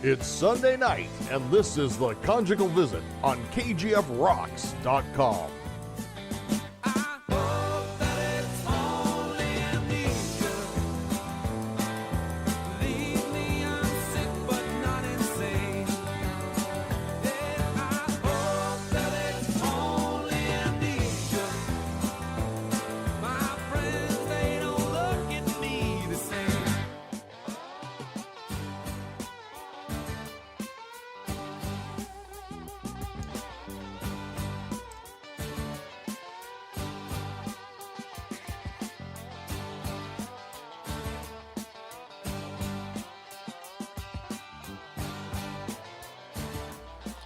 It's Sunday night, and this is the Conjugal Visit on KGFRocks.com.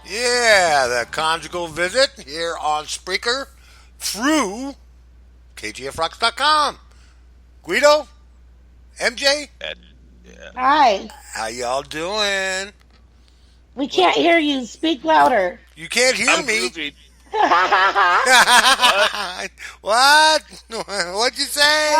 Yeah, the Conjugal Visit here on Spreaker through KGFRocks.com. Guido, MJ, Hi. how y'all doing? We can't hear you. Speak louder. You can't hear I'm me. groovy. What? What'd you say?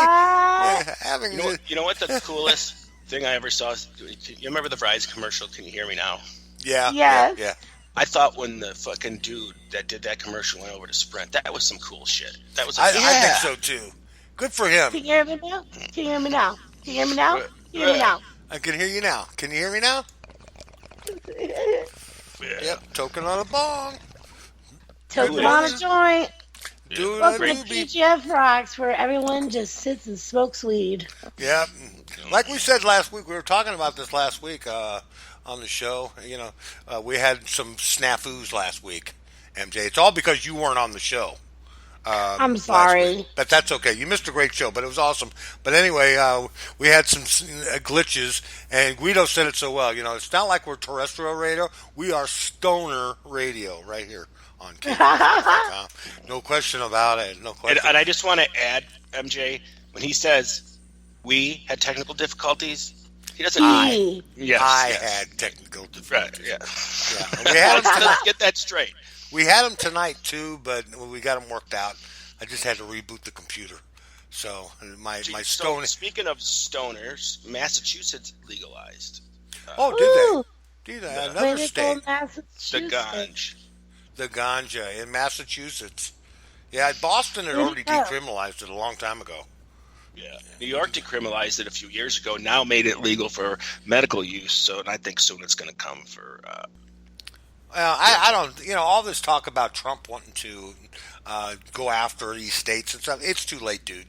Having You know what the coolest thing I ever saw? You remember the Fry's commercial? Can you hear me now? Yeah. Yes. Yeah. I thought when the fucking dude that did that commercial went over to Sprint, that was some cool shit. That was. I think so too. Good for him. Can you hear me now? Can you hear me now? Can you hear me now? Can you hear me now? I can hear you now. Can you hear me now? Yep. Token on a bong. Token on a joint. Doing Welcome a to doobie. PGF Rocks, where everyone just sits and smokes weed. Yep. Like we said last week, we were talking about this last week on the show. You know, we had some snafus last week, MJ. It's all because you weren't on the show. I'm last sorry. week. But that's okay. You missed a great show, but it was awesome. But anyway, we had some glitches, and Guido said it so well. You know, it's not like we're terrestrial radio. We are stoner radio right here on KGF.com. No question about it. No question. And I just want to add, MJ, when he says we had technical difficulties, he doesn't. I Yes. had technical Right. difficulties. Yeah. Yeah. We had them Let's get that straight. We had them tonight too, but we got them worked out. I just had to reboot the computer. So my So stone. speaking of stoners, Massachusetts legalized Oh, did they? Another Clinical state, Massachusetts. the ganj. the ganja in Massachusetts. Yeah, Boston had already decriminalized it a long time ago. Yeah. New York decriminalized it a few years ago. Now made it legal for medical use. So, and I think soon it's going to come for. Well, I don't. You know, all this talk about Trump wanting to go after these states and stuff. It's too late, dude.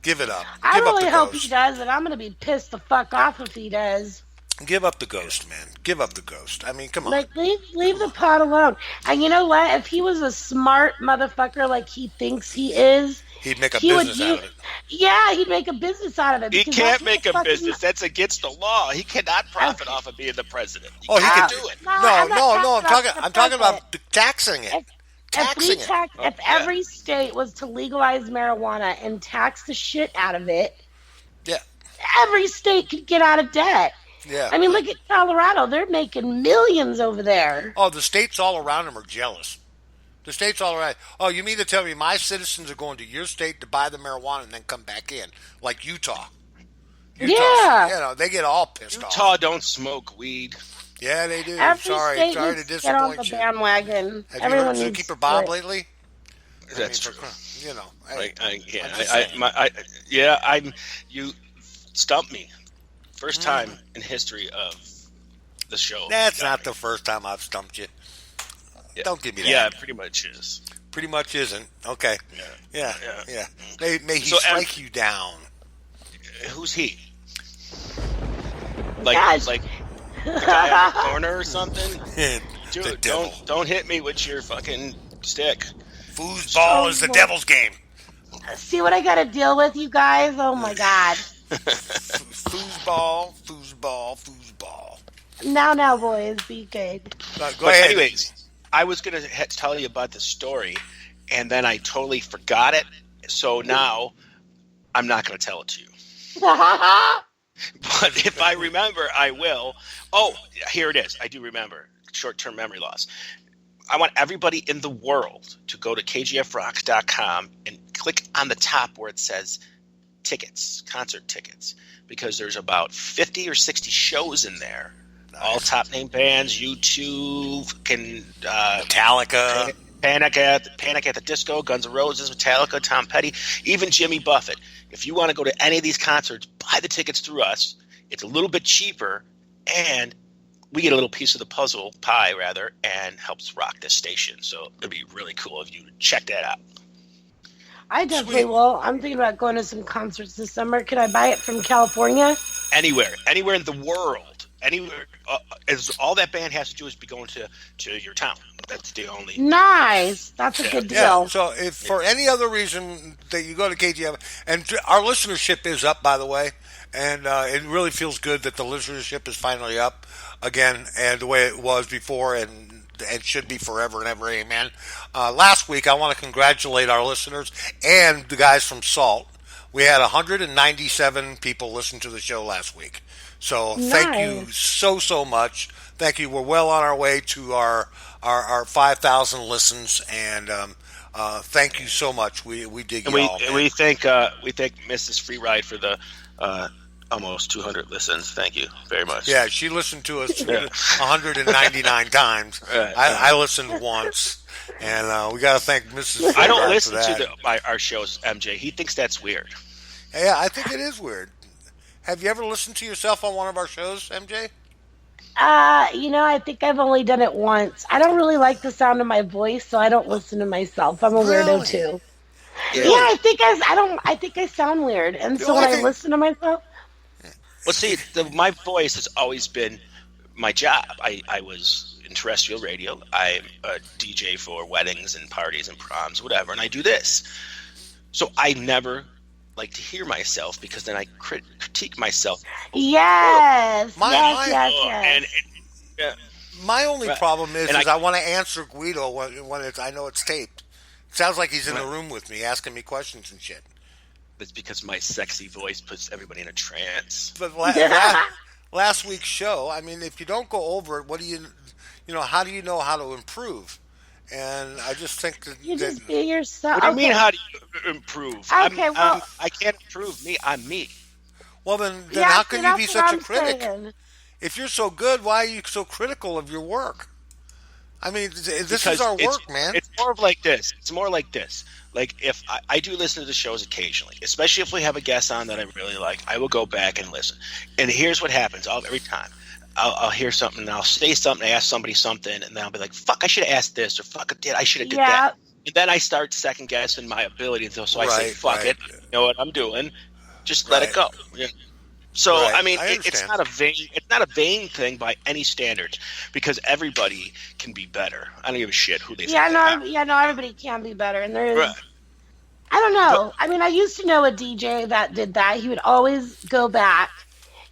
Give it up. I Give up really the hope ghost. he does, and I'm going to be pissed the fuck off if he does. Give up the ghost, man. Give up the ghost. I mean, come on. Like, leave the pot alone. And you know what? If he was a smart motherfucker like he thinks he is, He'd make a he would business out of it. Yeah, he'd make a business out of it. He because can't that's make what a fucking- business. That's against the law. He cannot profit off of being the president. Oh, he can't can do it. No, I'm not talking I'm talking about taxing it. If every state was to legalize marijuana and tax the shit out of it, Yeah. every state could get out of debt. Yeah. I mean, look at Colorado. They're making millions over there. Oh, the states all around them are jealous. The states all around. Oh, you mean to tell me my citizens are going to your state to buy the marijuana and then come back in, like Utah? Yeah. You know, they get all pissed off. Utah don't smoke weed. Yeah, they do. Every Sorry state to needs to get on the disappoint you. bandwagon. Have Everyone you heard needs Zookeeper to Bob do it. lately? That's I mean, true. You know, You stumped me. First time in history of the show. that's not the first time I've stumped you. Yeah. Don't give me that. Yeah, it pretty much is. Pretty much isn't. Okay. Yeah. Yeah. May he So, strike you down. Who's he? Guys. Like the guy on the corner or something? The Dude, devil. don't hit me with your fucking stick. Foosball is the devil's game. See what I got to deal with, you guys? Oh, my God. Foosball. Now, boys, be good. Go But ahead. anyways, I was going to tell you about the story, and then I totally forgot it. So now I'm not going to tell it to you. But if I remember, I will. Oh, here it is. I do remember. Short-term memory loss. I want everybody in the world to go to kgfrocks.com and click on the top where it says tickets, concert tickets, because there's about 50 or 60 shows in there All top name bands, U2, Metallica. Panic at the Disco, Guns N' Roses, Metallica, Tom Petty, even Jimmy Buffett. If you want to go to any of these concerts, buy the tickets through us. It's a little bit cheaper, and we get a little piece of the pie, and helps rock this station. So it'd be really cool if you check that out. I definitely will. I'm thinking about going to some concerts this summer. Could I buy it from California? Anywhere in the world. Anywhere. All that band has to do is be going to your town. That's the only. Nice. That's a good deal. Yeah. So if for any other reason that you go to KGF, and our listenership is up, by the way, and it really feels good that the listenership is finally up again, and the way it was before, and should be forever and ever. Amen. Last week, I want to congratulate our listeners and the guys from Salt. We had 197 people listen to the show last week. So thank you so much. Thank you. We're well on our way to our 5,000 listens, and thank you so much. We dig you all. And we thank Mrs. Free Ride for the almost 200 listens. Thank you very much. Yeah, she listened to us 199 times. Right. I listened once, and we got to thank Mrs. I don't listen to our shows, MJ. He thinks that's weird. Yeah, I think it is weird. Have you ever listened to yourself on one of our shows, MJ? I think I've only done it once. I don't really like the sound of my voice, so I don't listen to myself. I'm a weirdo too. Really? Yeah, I think I sound weird, and so when I listen to myself. Well, see, my voice has always been my job. I was in terrestrial radio. I'm a DJ for weddings and parties and proms, whatever, and I do this. So I never like to hear myself because then I critique myself. Yes. My only problem is I want to answer Guido when I know it's taped. It sounds like he's in the room with me asking me questions and shit. It's because my sexy voice puts everybody in a trance. But last week's show, I mean, if you don't go over it, what do how do you know how to improve? And I just think that you just be yourself. What do you mean? How do you improve? Okay, I can't improve me. I'm me. Well, then how can you be such a critic? Saying. If you're so good, why are you so critical of your work? I mean, this is our work, man. It's more like this. Like, if I do listen to the shows occasionally, especially if we have a guest on that I really like, I will go back and listen. And here's what happens every time. I'll hear something, and I'll say something, ask somebody something, and then I'll be like, fuck, I should have asked this, or fuck, I should have did that. And then I start second-guessing my ability, so I say, fuck it, you know what I'm doing, just let it go. Yeah. So, I mean, it's not a vain thing by any standards, because everybody can be better. I don't give a shit who they think they are. Everybody can be better, and there is. I don't know. I mean, I used to know a DJ that did that. He would always go back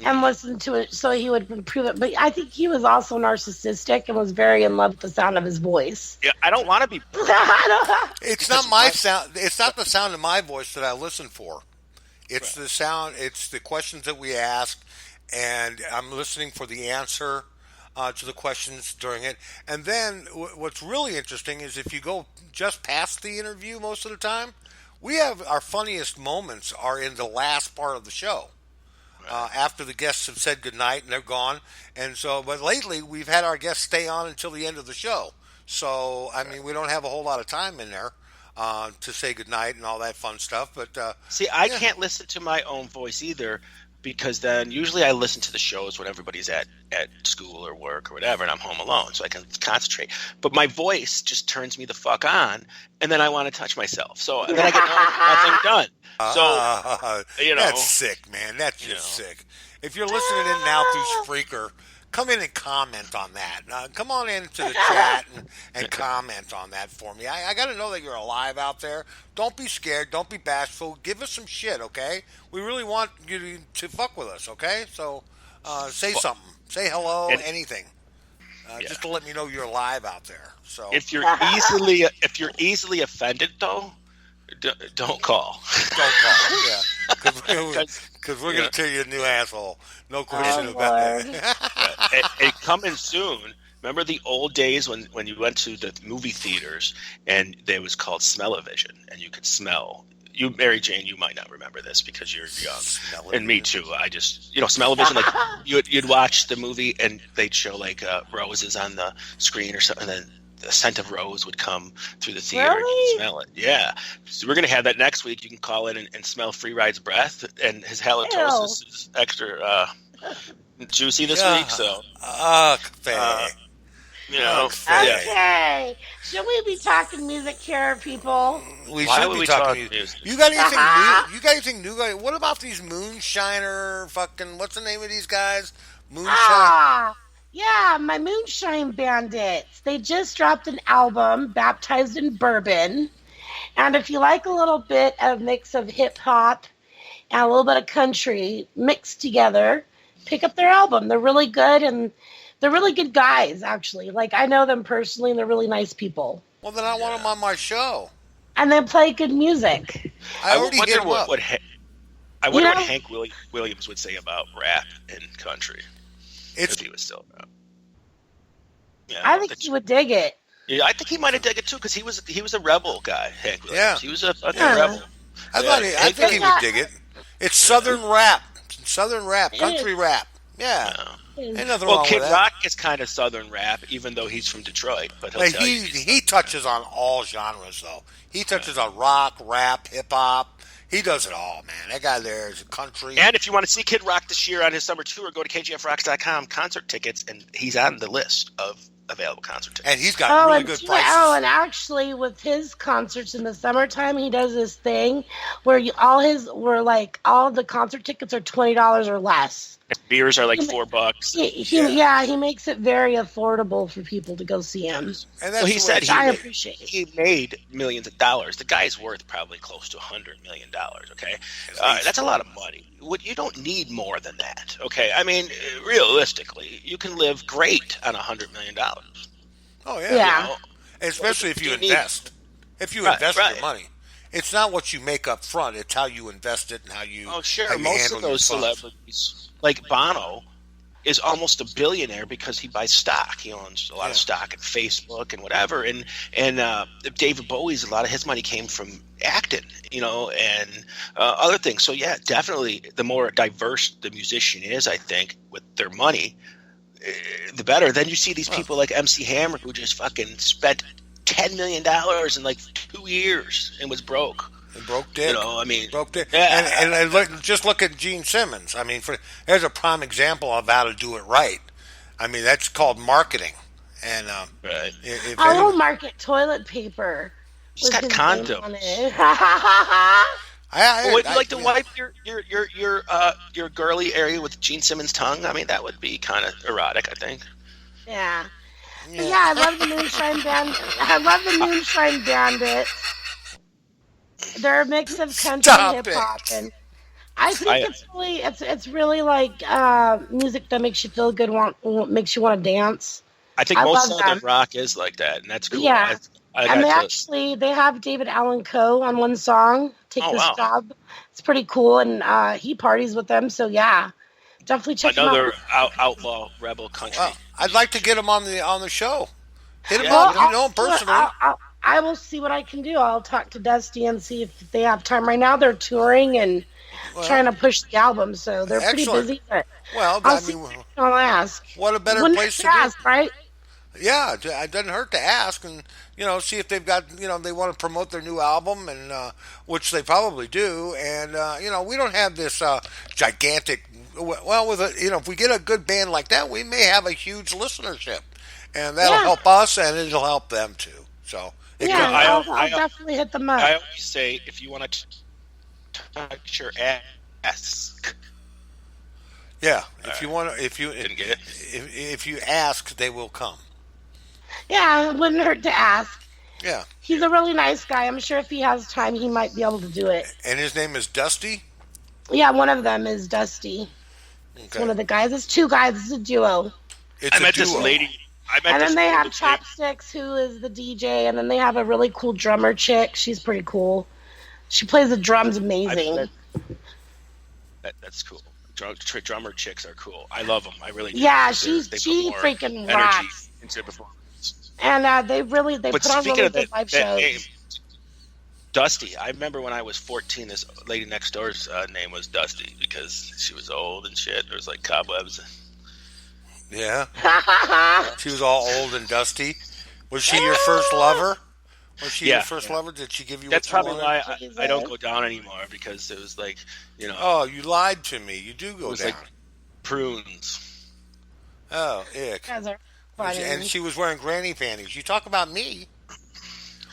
and listen to it so he would improve it. But I think he was also narcissistic and was very in love with the sound of his voice. Yeah, I don't want to be. It's not my sound. It's not the sound of my voice that I listen for. It's the sound. It's the questions that we ask, and I'm listening for the answer to the questions during it. And then what's really interesting is if you go just past the interview most of the time, we have our funniest moments are in the last part of the show. After the guests have said goodnight and they're gone. And so, but lately we've had our guests stay on until the end of the show. So, I mean, we don't have a whole lot of time in there to say goodnight and all that fun stuff. But see, I can't listen to my own voice either, because then usually I listen to the shows when everybody's at school or work or whatever, and I'm home alone, so I can concentrate. But my voice just turns me the fuck on, and then I want to touch myself. So and then I get nothing done. So that's sick, man. That's just sick. If you're listening in now through Spreaker, come in and comment on that. Come on into the chat and comment on that for me. I got to know that you're alive out there. Don't be scared. Don't be bashful. Give us some shit, okay? We really want you to fuck with us, okay? So say something. Say hello, anything. Just to let me know you're alive out there. So if you're easily offended, though, don't call. Don't call, yeah. Because we're going to tell you a new asshole. No question about that. And coming soon. Remember the old days when you went to the movie theaters and they was called Smell-O-Vision, and you could smell You, Mary Jane, you might not remember this because you're young, Smell-o-vision. and me too. I just, Smell-o-vision, like you'd watch the movie and they'd show like roses on the screen or something, and then the scent of rose would come through the theater. Really? And you could smell it. Yeah. So we're gonna have that next week. You can call in and smell Free Ride's breath, and his halitosis is extra juicy this week. So, Okay. Should we be talking music here, people? We Why should would be we talking talk music. music? You got anything new? You got anything new? What about these moonshiner fucking? What's the name of these guys? Moonshine. Yeah, my Moonshine Bandits. They just dropped an album, Baptized in Bourbon. And if you like a little bit of mix of hip hop and a little bit of country mixed together, pick up their album. They're really good, and they're really good guys, actually. Like, I know them personally, and they're really nice people. Well, then I want them on my show. And they play good music. I already hit them up. I wonder what Hank Williams would say about rap and country if he was still around. Yeah, I think he would dig it. Yeah, I think he might have dug it too, because he was a rebel guy, Hank Williams. Yeah. He was a fucking rebel. I think he would dig it. It's Southern rap, country rap. Yeah. Ain't nothing wrong with Kid that. Rock is kind of Southern rap, even though he's from Detroit. But he touches on all genres, though. He touches on rock, rap, hip hop. He does it all, man. That guy there is country. And if you want to see Kid Rock this year on his summer tour, go to kgfrocks.com, concert tickets, and he's on the list of available concert tickets. And he's got really good prices. And actually, with his concerts in the summertime, he does this thing where all the concert tickets are $20 or less. Beers are like $4. He makes it very affordable for people to go see him. And well, he said I appreciate it. He made millions of dollars. The guy's worth probably close to $100 million. Okay, that's a lot of money. You don't need more than that. Okay, I mean, realistically, you can live great on $100 million. Oh yeah. Especially if you invest. If you invest your money. It's not what you make up front. It's how you invest it and how you. Oh sure, how you most of those celebrities. Like Bono is almost a billionaire because he buys stock. He owns a lot of stock in Facebook and whatever. And David Bowie's, a lot of his money came from acting, and other things. So yeah, definitely the more diverse the musician is, I think, with their money, the better. Then you see these people like MC Hammer who just fucking spent $10 million in like 2 years and was broke. And broke dick. Broke dick. Yeah. And just look at Gene Simmons. I mean, there's a prime example of how to do it right. I mean, that's called marketing. And right. I will market toilet paper. He's got condoms. Would you like to wipe your girly area with Gene Simmons' tongue? I mean, that would be kind of erotic, I think. Yeah. Yeah, I love the Moonshine Band. I love the Moonshine Bandits. They're a mix of country and hip hop, and I think it's really like music that makes you feel good, makes you want to dance. I think most Southern rock is like that, and that's cool. Yeah, and they have David Allan Coe on one song, "Take This Job." It's pretty cool, and he parties with them. So yeah, definitely check him out. Another outlaw rebel country. Well, I'd like to get him on the show. Hit him up. You know him personally. I will see what I can do. I'll talk to Dusty and see if they have time. Right now, they're touring and trying to push the album, so they're pretty busy. But I'll ask. What a better place to ask, right? Yeah, it doesn't hurt to ask, and see if they've got they want to promote their new album, and which they probably do. And we don't have this gigantic. Well, if we get a good band like that, we may have a huge listenership, and that'll help us, and it'll help them too. So. I'll definitely hit them up. I always say, if you want to touch your ass. Yeah, if you ask, they will come. Yeah, it wouldn't hurt to ask. Yeah. He's a really nice guy. I'm sure if he has time, he might be able to do it. And his name is Dusty? Yeah, one of them is Dusty. Okay. It's one of the guys. It's two guys. It's a duo. I met this lady. And then they have Chopsticks, who is the DJ, and then they have a really cool drummer chick. She's pretty cool. She plays the drums amazing. That's cool. Drummer chicks are cool. I love them. I really do. Yeah, she freaking rocks. Into performance. And they put on really good live shows. Dusty. I remember when I was 14, this lady next door's name was Dusty because she was old and shit. There was like cobwebs. Yeah. She was all old and dusty. Was she your first lover? Was she your first lover? Did she give you That's what you probably wanted? why I don't go down anymore, because it was like, Oh, you lied to me. You do go it was down. like prunes. Oh, ick. Guys are funny. And she was wearing granny panties. You talk about me.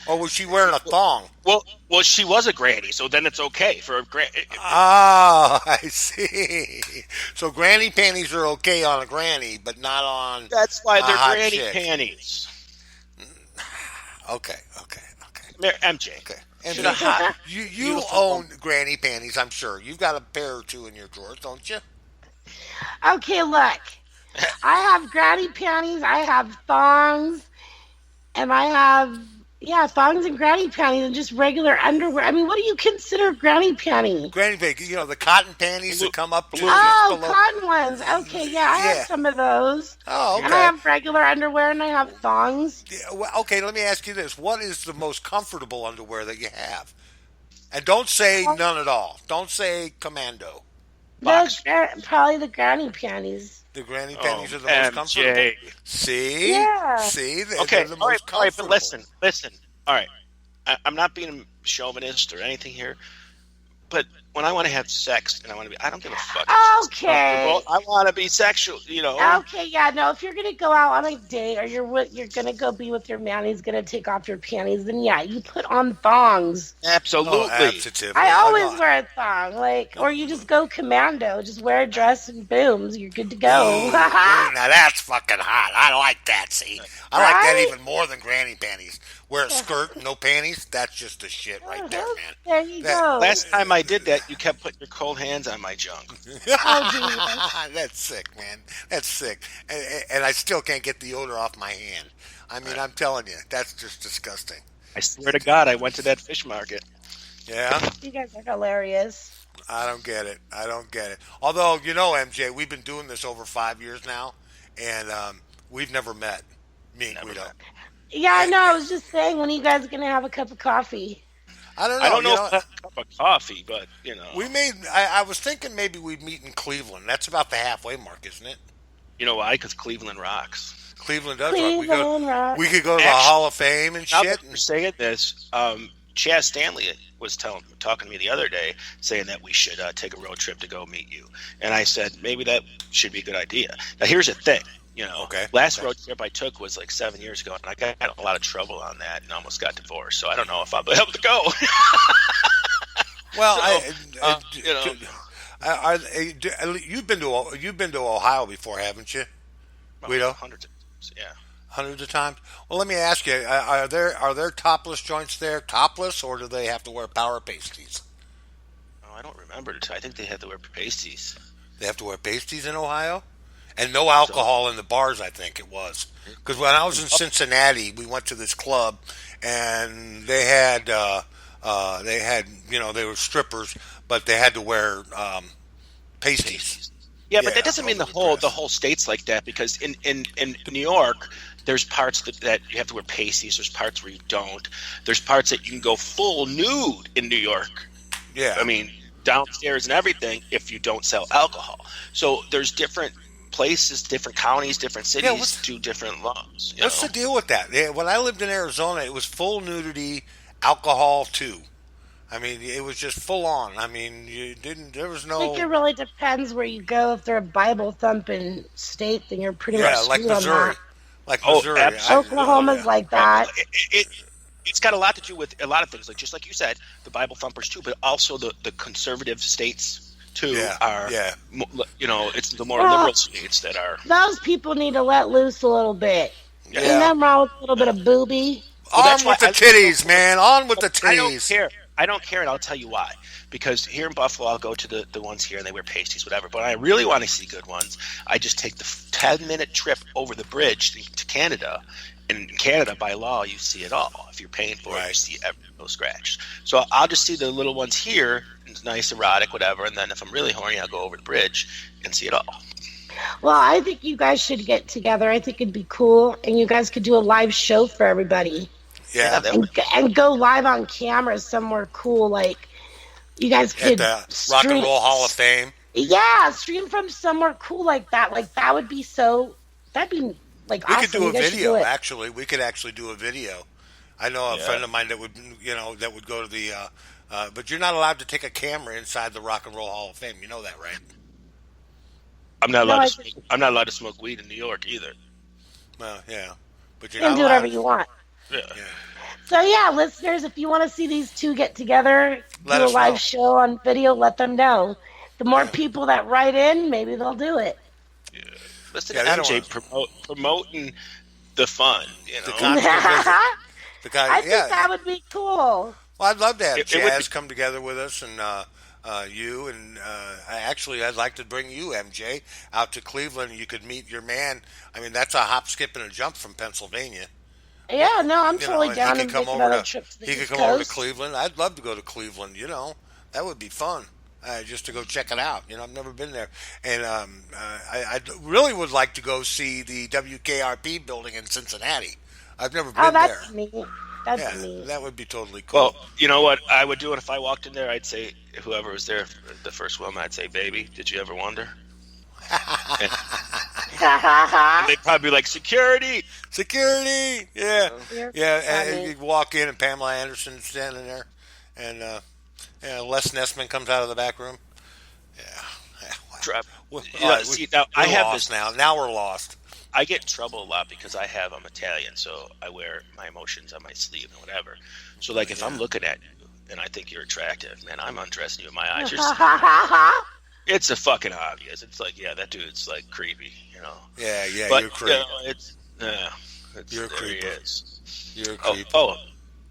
Or was she wearing a thong? Well, she was a granny, so then it's okay for a granny. Oh, I see. So granny panties are okay on a granny, but not on That's why a they're hot granny chick. panties. Okay. MJ. Okay. Should I- You own granny panties, I'm sure. You've got a pair or two in your drawers, don't you? Okay, look. I have granny panties, I have thongs, and I have, thongs and granny panties and just regular underwear. I mean, what do you consider granny panty? Granny panties, the cotton panties that come up to just Oh, below. cotton ones. Okay, yeah, I have some of those. Oh, okay. And I have regular underwear and I have thongs. Yeah, well, okay, let me ask you this. What is the most comfortable underwear that you have? And don't say none at all. Don't say commando. Probably the granny panties. The granny panties are the most comfortable. See? Yeah. See? Okay, They're the all most right, but comfortable. listen. All right, I'm not being chauvinist or anything here, but when I want to have sex and I don't give a fuck. Okay. I want to be sexual, Okay, yeah, no, if you're going to go out on a date or you're going to go be with your man, he's going to take off your panties, then yeah, you put on thongs. Absolutely. Oh, absolutely. I always wear a thong, or you just go commando, just wear a dress and boom, you're good to go. Now that's fucking hot. I like that, see? I like that Right? even more than granny panties. Wear a skirt, no panties, that's just the shit right there, man. There you go. Last time I did that, you kept putting your cold hands on my junk. Oh, That's sick, man. That's sick. And I still can't get the odor off my hand. I mean, I'm telling you, that's just disgusting. I swear to God, I went to that fish market. Yeah? you guys are hilarious. I don't get it. Although, MJ, we've been doing this over 5 years now, and we've never met. Me and Guido. Yeah, I know. I was just saying, when are you guys going to have a cup of coffee? I don't know. I don't know if that's a cup of coffee, but, I was thinking maybe we'd meet in Cleveland. That's about the halfway mark, isn't it? You know why? Because Cleveland rocks. Cleveland does Cleveland rock. rocks. We could go to the Hall of Fame and Now shit. that you're saying this, Chaz Stanley was talking to me the other day, saying that we should take a road trip to go meet you. And I said, maybe that should be a good idea. Now, here's the thing. Last road trip I took was like 7 years ago, and I got in a lot of trouble on that and almost got divorced. So I don't know if I'll be able to go. Well, so, you've been to Ohio before, haven't you, Guido? Hundreds of times, yeah. Hundreds of times. Well, let me ask you: are there topless joints there? Topless, or do they have to wear power pasties? Oh, I don't remember. I think they had to wear pasties. They have to wear pasties in Ohio, and no alcohol in the bars. I think it was because when I was in Cincinnati, we went to this club, and they had they were strippers, but they had to wear pasties. Yeah, but that doesn't mean the whole state's like that, because in New York, there's parts that you have to wear pasties. There's parts where you don't. There's parts that you can go full nude in New York. Yeah. I mean, downstairs and everything if you don't sell alcohol. So there's different places, different counties, different cities do different laws. What's the deal with that? Yeah, when I lived in Arizona, it was full nudity, alcohol too. I mean, it was just full on. I mean, there was no... I think it really depends where you go. If they're a Bible thumping state, then you're pretty much like screwed on Missouri. that. Like Missouri. Oklahoma's like that. It's got a lot to do with a lot of things, just like you said, the Bible thumpers too, but also the conservative states too are. Yeah. It's the more liberal states that are. Those people need to let loose a little bit. Yeah. Ain't nothing wrong with a little bit of booby. On with the titties, man. On with the titties. I don't care, and I'll tell you why. Because here in Buffalo, I'll go to the ones here, and they wear pasties, whatever. But when I really want to see good ones, I just take the 10-minute trip over the bridge to Canada. And in Canada, by law, you see it all. If you're paying for it, you see no scratch. So I'll just see the little ones here, it's nice, erotic, whatever. And then if I'm really horny, I'll go over the bridge and see it all. Well, I think you guys should get together. I think it'd be cool, and you guys could do a live show for everybody. Yeah. that would, and go live on camera somewhere cool. Like you guys At could the Rock and Roll Hall of Fame. Yeah, stream from somewhere cool like that. Like that would be so. That'd be like We could awesome. do You a guys should do video. it. Actually, we could actually do a video. I know a yeah. friend of mine that would, that would go to the. But you're not allowed to take a camera inside the Rock and Roll Hall of Fame. You know that, right? I'm not No, allowed I to. I'm not allowed to smoke weed in New York either. Well, yeah, but You you're can not do allowed. whatever you want. Yeah. Yeah. So yeah, listeners, if you want to see these two get together, Let do a us live know. show on video, let them know. The more Yeah. people that write in, maybe they'll do it. Listen Yeah, to they don't MJ promoting the fun. You know, The conjugal visit. The guy, I think that would be cool. Well, I'd love to have It would Jazz be- come together with us, and you, and I'd like to bring you, MJ, out to Cleveland. You could meet your man. I mean, that's a hop, skip, and a jump from Pennsylvania. Yeah, no, I'm totally And down he to could come make over another to trip to the he could East come over to Coast. Cleveland. I'd love to go to Cleveland. That would be fun. Just to go check it out. I've never been there, and I really would like to go see the WKRP building in Cincinnati. I've never been Oh, that's there. neat. That's Yeah, neat. that would be totally cool. well, you know what I would do it if I walked in there. I'd say whoever was there, the first woman, I'd say, "Baby, did you ever wonder?" And they'd probably be like, "Security." Security, yeah, You're yeah. funny. And you walk in, and Pamela Anderson's standing there, and Les Nessman comes out of the back room. Yeah, wow. Drop. Well, You know, see, now I we're have lost this. now. Now we're lost. I get in trouble a lot because I'm Italian, so I wear my emotions on my sleeve and whatever. So, like, if I'm looking at you and I think you're attractive, man, I'm undressing you in my eyes. It's a fucking obvious. It's like, yeah, that dude's like creepy, Yeah, yeah. But You're creep. it's You're a there he creeper. is. You're a Oh, creep.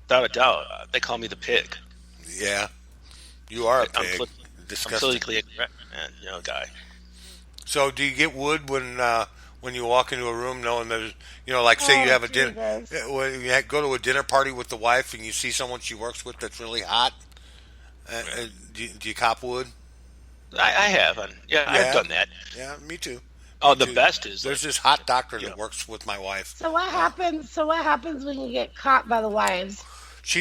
without a doubt, they call me the pig. Yeah, you are a I'm pig. I'm Disgusting. politically incorrect, man, guy. So, do you get wood when you walk into a room, knowing that like say you Oh, have a dinner, Jesus. when you go to a dinner party with the wife and you see someone she works with that's really hot? Do you cop wood? I have, and Yeah. I've done that. Yeah, me too. Oh, Me the too. best is There's like, this hot doctor you that know. works with my wife. So what happens? So what happens when you get caught by the wives?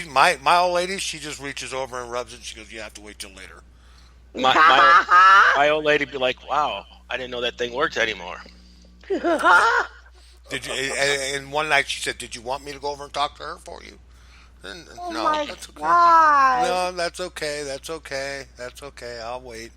My old lady, she just reaches over and rubs it. And she goes, "You have to wait till later." my old lady be like, "Wow, I didn't know that thing worked anymore." Did you? And one night she said, "Did you want me to go over and talk to her for you?" And, Oh no, my that's okay. god! No, that's okay. That's okay. That's okay. I'll wait.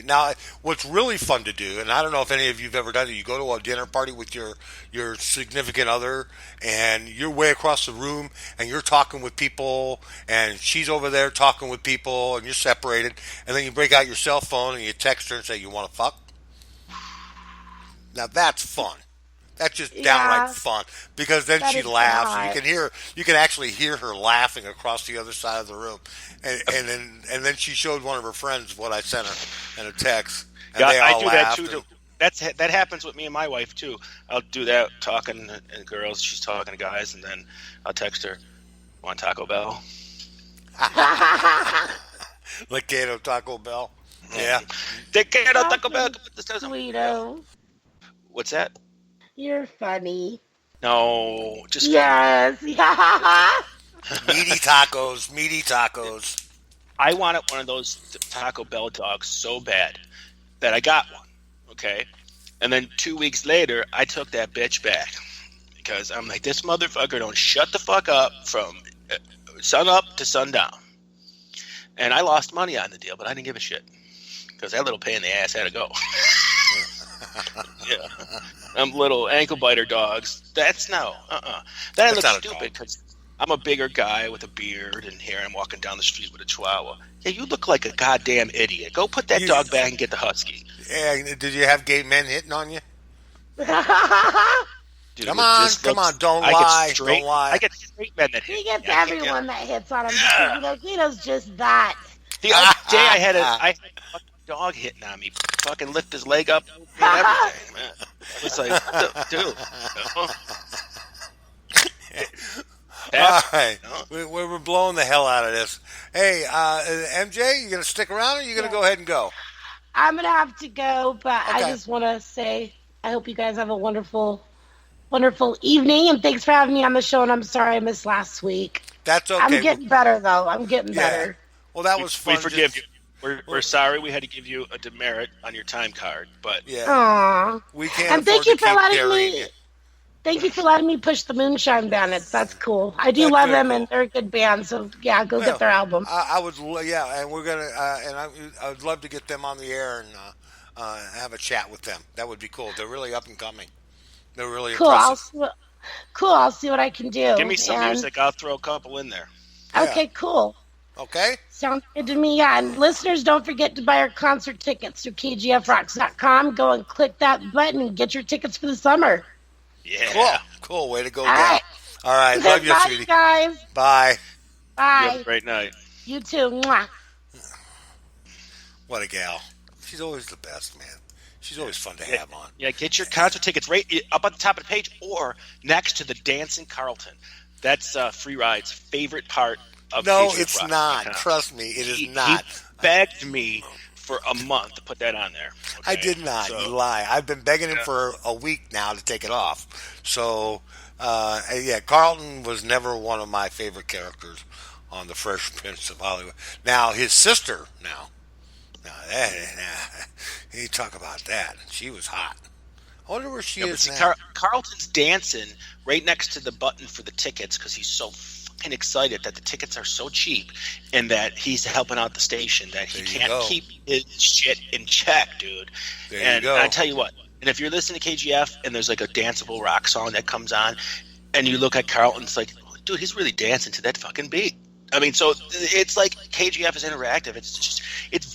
Now, what's really fun to do, and I don't know if any of you've ever done it, you go to a dinner party with your significant other, and you're way across the room, and you're talking with people, and she's over there talking with people, and you're separated, and then you break out your cell phone and you text her and say, "You want to fuck?" Now that's fun. That's just downright fun because then That she is laughs. hot. You can actually hear her laughing across the other side of the room, and then she showed one of her friends what I sent her in a text, and Yeah, they all I do that laughed. too. That happens with me and my wife too. I'll do that talking to girls. She's talking to guys, and then I'll text her, "Want Taco Bell?" Like Gato Taco Bell. Yeah, They can't Taco Bell. Sweeto, What's that? you're funny. No, just Yes. meaty tacos. I wanted one of those Taco Bell dogs so bad that I got one. Okay, and then 2 weeks later, I took that bitch back because I'm like, this motherfucker don't shut the fuck up from sun up to sundown. And I lost money on the deal, but I didn't give a shit because that little pain in the ass had to go. Yeah, them little ankle biter dogs. That's no, That That's looks not a stupid dog. because I'm a bigger guy with a beard, and here I'm walking down the street with a Chihuahua. Yeah, you look like a goddamn idiot. Go put that dog back and get the husky. Yeah, did you have gay men hitting on you? Dude, Come with on, this come looks- on, don't I get lie, straight- don't lie. I get straight men that He hit. gets Yeah, I can't get- everyone that hits on him. Yeah. Because, Gino's just that. The other day I had a fucking dog hitting on me. Fucking lift his leg up and everything, man. It was like, dude. All right, we're blowing the hell out of this. Hey, MJ, you gonna stick around, or you gonna go ahead and go? I'm going to have to go, but I Okay. just want to say I hope you guys have a wonderful wonderful evening, and thanks for having me on the show. And I'm sorry I missed last week. That's okay. I'm getting better though. I'm getting Yeah. better. Well, that was fun. We forgive you. We're sorry we had to give you a demerit on your time card, but Yeah. Aww. We can't And afford thank you to for keep letting carrying me. you. Thank you for letting me push the Moonshine Bandits. That's cool. I do That's love very them, cool. and they're a good band. So yeah, go Well, get their album. I would, yeah, and we're gonna, I would love to get them on the air and have a chat with them. That would be cool. They're really up and coming. They're really Cool. impressive. I'll see what I can do. give me some And- music. I'll throw a couple in there. Yeah. Okay, cool. Okay. Sounds good to me. Yeah, and listeners, don't forget to buy our concert tickets through KGFRocks.com. Go and click that button and get your tickets for the summer. Yeah. Cool. Way to go, All gal. right. All right. Love you, Bye, sweetie. guys. Bye. You Bye. have a great night. You too. Mwah. What a gal. She's always the best, man. She's always fun to have on. Yeah, get your concert tickets right up at the top of the page or next to the Dancing Carlton. That's Free Ride's favorite part of No, KGF it's Rock. not. Trust me, it is He not. begged me for a month to put that on there. I okay? did not. So, You lie. I've been begging him Yeah. for a week now to take it off. So, yeah, Carlton was never one of my favorite characters on The Fresh Prince of Hollywood. Now, his sister, now you talk about that. She was hot. I wonder where she Yeah, but is see, now. Carlton's dancing right next to the button for the tickets because he's so fucking excited that the tickets are so cheap and that he's helping out the station that he There you can't go. keep his shit in check, dude. There you And go. I tell you what, and if you're listening to KGF and there's like a danceable rock song that comes on and you look at Carlton, it's like, dude, he's really dancing to that fucking beat. I mean, so it's like KGF is interactive. It's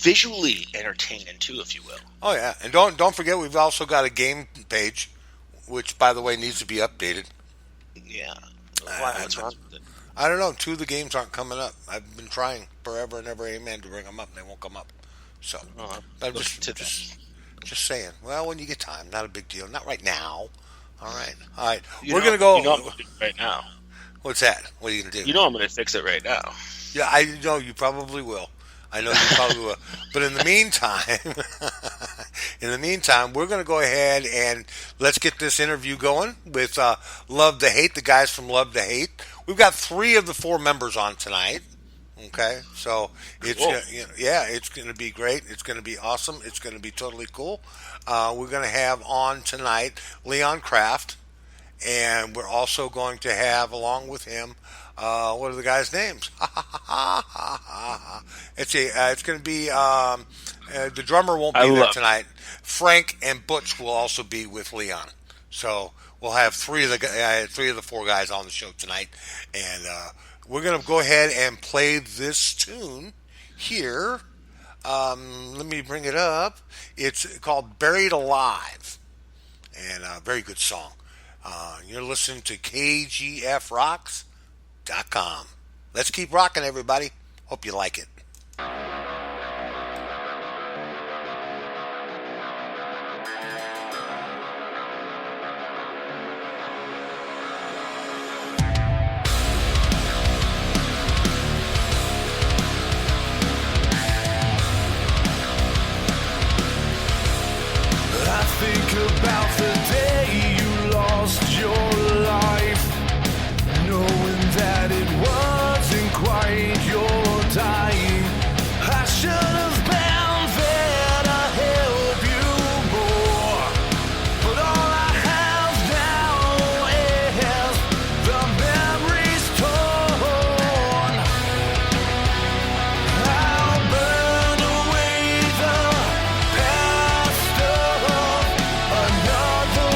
visually entertaining too, if you will. Oh yeah, and don't forget we've also got a game page, which by the way needs to be updated. Yeah. Why? What's wrong with it? I don't know. 2 of the games aren't coming up. I've been trying forever and ever, amen, to bring them up, and they won't come up. So, but I'm look just into that. just saying. Well, when you get time, not a big deal. Not right now. All right. You We're know- gonna go. You know I'm gonna do it right now. What's that? What are you gonna do? You know I'm going to fix it right now. Yeah, I know you probably will. I know you probably will. But in the meantime, we're going to go ahead and let's get this interview going with Love to Hate, the guys from Love to Hate. We've got 3 of the 4 members on tonight. Okay, so it's Cool. it's going to be great. It's going to be awesome. It's going to be totally cool. We're going to have on tonight Leon Kraft, and we're also going to have along with him. What are the guys' names? It's going to be the drummer won't be there tonight. Frank and Butch will also be with Leon. So we'll have 3 of the 4 guys on the show tonight, and we're going to go ahead and play this tune here. Let me bring it up. It's called "Buried Alive," and a very good song. You're listening to KGFRocks.com. Let's keep rocking, everybody. Hope you like it. I think about the day you lost your life, knowing that it wasn't quite your time. I should have been there to help you more, but all I have now is the memories torn. I'll burn away the past of another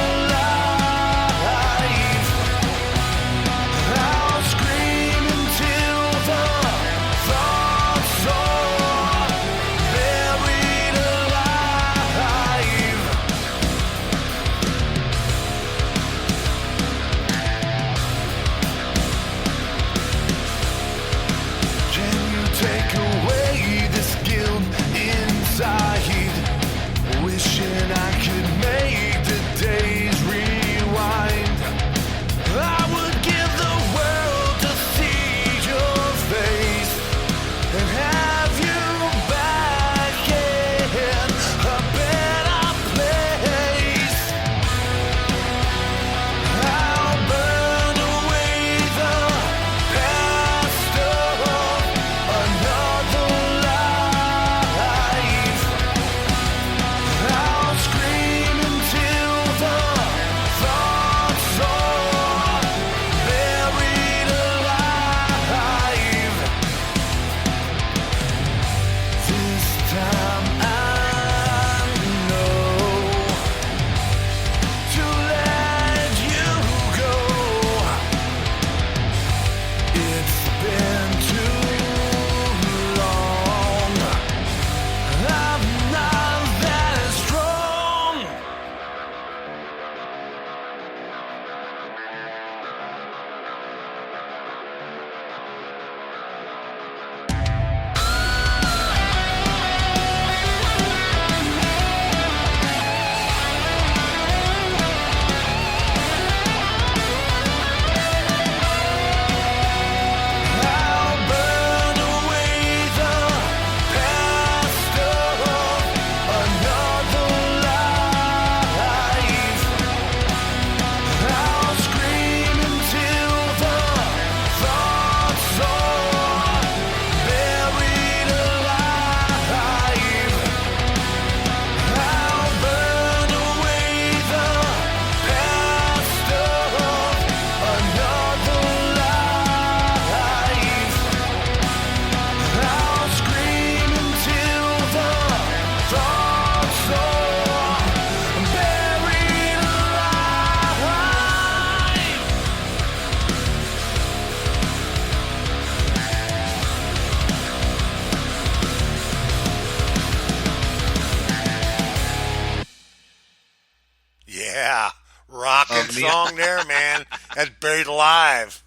Yeah, rocking song there, man. That's Buried Alive.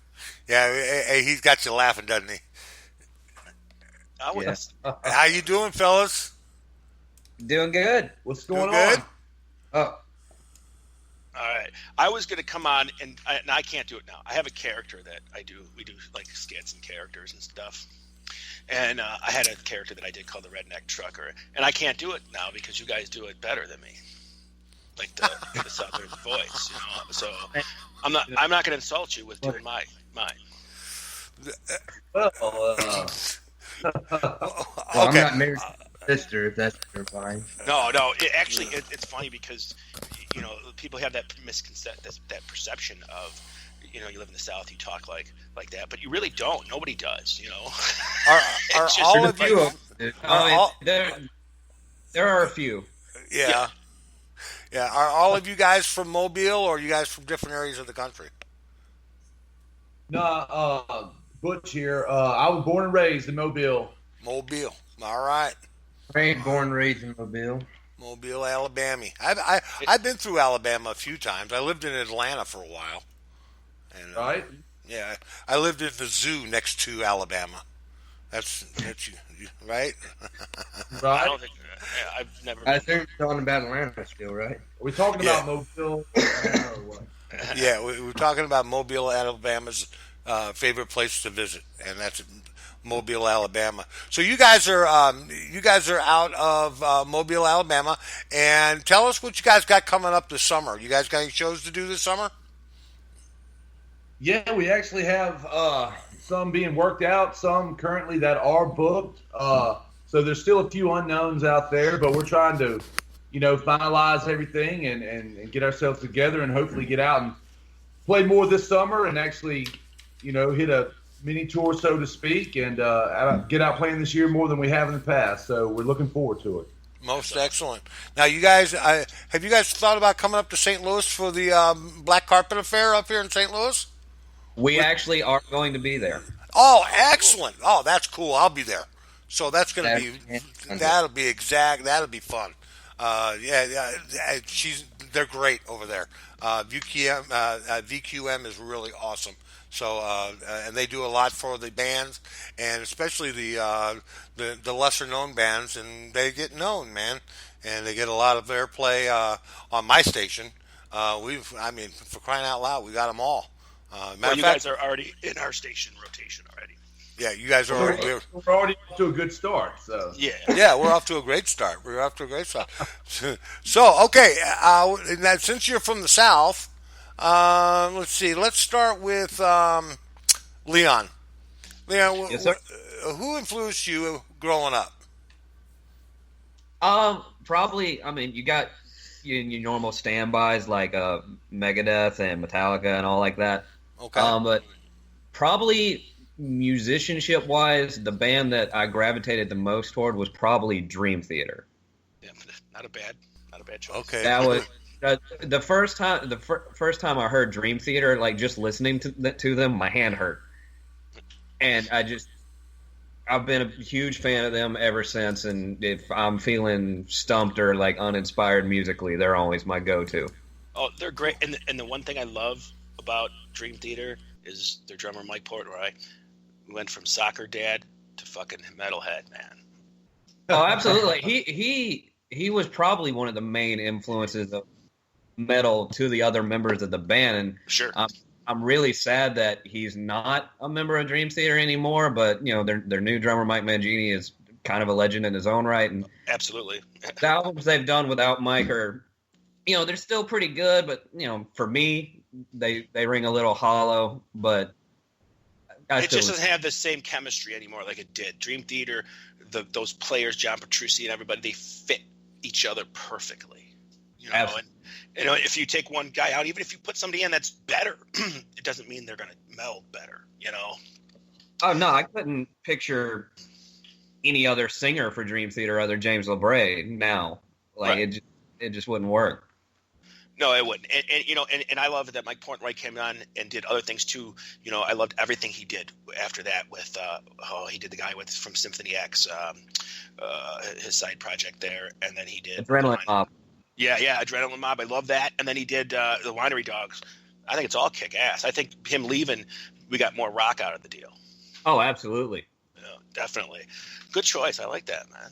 Yeah, he's got you laughing, doesn't he? Yeah. How you doing, fellas? Doing good. What's Doing going good? on? Oh, All right. I was going to come on, and I can't do it now. I have a character that I do. We do like skits and characters and stuff. And I had a character that I did called the Redneck Trucker, and I can't do it now because you guys do it better than me, like the Southern voice. So I'm not going to insult you with doing mine. well, I'm not married to my sister, if that's your fine. No. It's funny because people have that that perception of you live in the South, you talk like that, but you really don't. Nobody does. Are all of you? There are a few. Yeah. Are all of you guys from Mobile, or are you guys from different areas of the country? No, Butch here. I was born and raised in Mobile. Mobile. All right. Born, raised in Mobile. Mobile, Alabama. I've been through Alabama a few times. I lived in Atlanta for a while. And, Right? Yeah, I lived in the zoo next to Alabama. That's you right? I Right? don't think I've never. I think you're talking about Atlanta still, right? Are we talking Yeah. about Mobile or what? Yeah, we're talking about Mobile, Alabama's favorite place to visit, and that's Mobile, Alabama. So you guys are out of Mobile, Alabama, and tell us what you guys got coming up this summer. You guys got any shows to do this summer? Yeah, we actually have some being worked out, some currently that are booked. So there's still a few unknowns out there, but we're trying to, finalize everything and get ourselves together and hopefully get out and play more this summer and actually, hit a mini tour, so to speak, and get out playing this year more than we have in the past. So we're looking forward to it. Most excellent. Now, you guys, have you guys thought about coming up to St. Louis for the Black Carpet Affair up here in St. Louis? We actually are going to be there. Oh, excellent! Oh, that's cool. I'll be there. So that's going to be that'll be fun. Yeah. They're great over there. VQM is really awesome. So and they do a lot for the bands, and especially the lesser known bands, and they get known, man, and they get a lot of airplay on my station. For crying out loud, we got them all. Guys are already in our station rotation already. Yeah, you guys are. We're already off to a good start. So Yeah, we're off to a great start. So okay, now, since you're from the South, let's see. Let's start with Leon. Leon, Yes, sir. Who influenced you growing up? Probably. I mean, you got your normal standbys like Megadeth and Metallica and all like that. Okay. But probably musicianship wise, the band that I gravitated the most toward was probably Dream Theater. Yeah, not a bad choice. Okay. That was the first time. The first time I heard Dream Theater, like just listening to them, my hand hurt, and I've been a huge fan of them ever since. And if I'm feeling stumped or like uninspired musically, they're always my go-to. Oh, they're great. And the one thing I love about Dream Theater is their drummer Mike Portnoy went from soccer dad to fucking metalhead, man. Oh, absolutely. He was probably one of the main influences of metal to the other members of the band. And Sure. I'm really sad that he's not a member of Dream Theater anymore. But their new drummer Mike Mangini is kind of a legend in his own right. And Absolutely. the albums they've done without Mike are, they're still pretty good. But for me, they ring a little hollow. But It just doesn't have the same chemistry anymore like it did. Dream Theater, those players, John Petrucci and everybody, they fit each other perfectly. Absolutely. And if you take one guy out, even if you put somebody in that's better, it doesn't mean they're going to meld better, Oh, no, I couldn't picture any other singer for Dream Theater other than James LeBray now. Like, Right. it just wouldn't work. No, it wouldn't. And I love that Mike Portnoy came on and did other things too. I loved everything he did after that with he did the guy from Symphony X, his side project there, and then he did Adrenaline Mob. Yeah, Adrenaline Mob. I love that. And then he did the Winery Dogs. I think it's all kick ass. I think him leaving, we got more rock out of the deal. Oh, absolutely. Yeah, definitely. Good choice. I like that, man.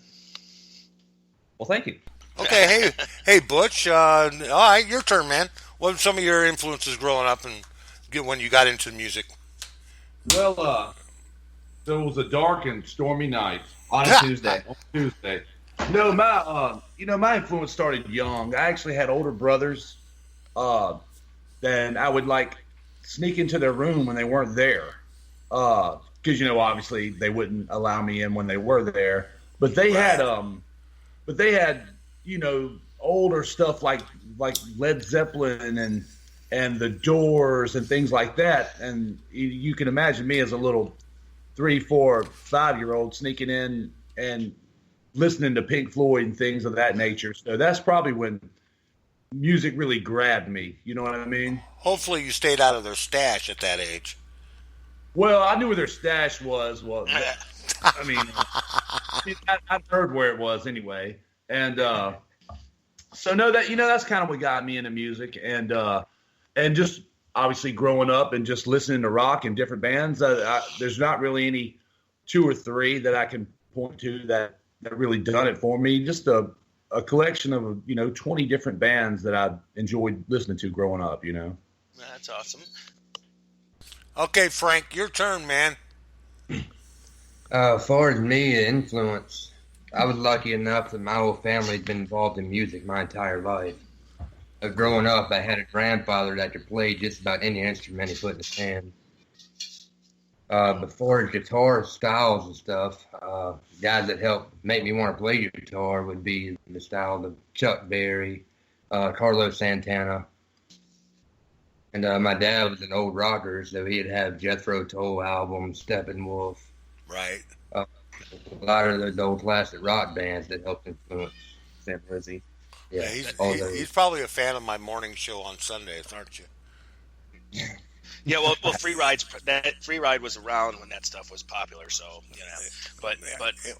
Well, thank you. Okay, hey, Butch. All right, your turn, man. What were some of your influences growing up and when you got into music? Well, so it was a dark and stormy night on a Tuesday. No, my influence started young. I actually had older brothers. Then I would sneak into their room when they weren't there, because obviously they wouldn't allow me in when they were there. But they had older stuff like Led Zeppelin and the Doors and things like that. And you can imagine me as a little 3, 4, 5-year-old sneaking in and listening to Pink Floyd and things of that nature. So that's probably when music really grabbed me. You know what I mean? Hopefully you stayed out of their stash at that age. Well, I knew where their stash was. Well, I mean, I've heard where it was anyway. And so no, that's kind of what got me into music. And just obviously growing up and just listening to rock and different bands, there's not really any 2 or 3 that I can point to that really done it for me. Just a collection of 20 different bands that I enjoyed listening to growing up. That's awesome. Okay, Frank, your turn, man. As far as me, influence, I was lucky enough that my whole family's been involved in music my entire life. Growing up, I had a grandfather that could play just about any instrument he put in his hand. Before guitar styles and stuff, guys that helped make me want to play guitar would be the style of Chuck Berry, Carlos Santana. And my dad was an old rocker, so he'd have Jethro Tull albums, Steppenwolf. Right. A lot of those old classic rock bands that helped influence Sam Lizzy. Yeah, he's probably a fan of my morning show on Sundays, aren't you? Yeah, well, Free Ride was around when that stuff was popular, so but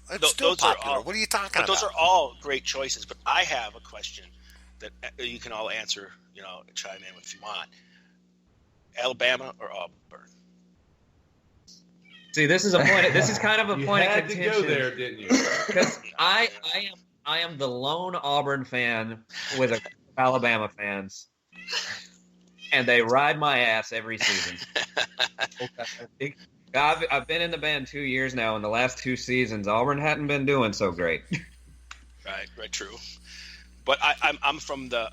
it's still popular. What are you talking about? Those are all great choices. But I have a question that you can all answer. Chime in if you want. Alabama or Auburn? See, this is kind of a point of contention. You had to go there, didn't you? Because I am the lone Auburn fan with a Alabama fans, and they ride my ass every season. I've been in the band 2 years now, and the last 2 seasons, Auburn hadn't been doing so great. Right, true. But I'm from the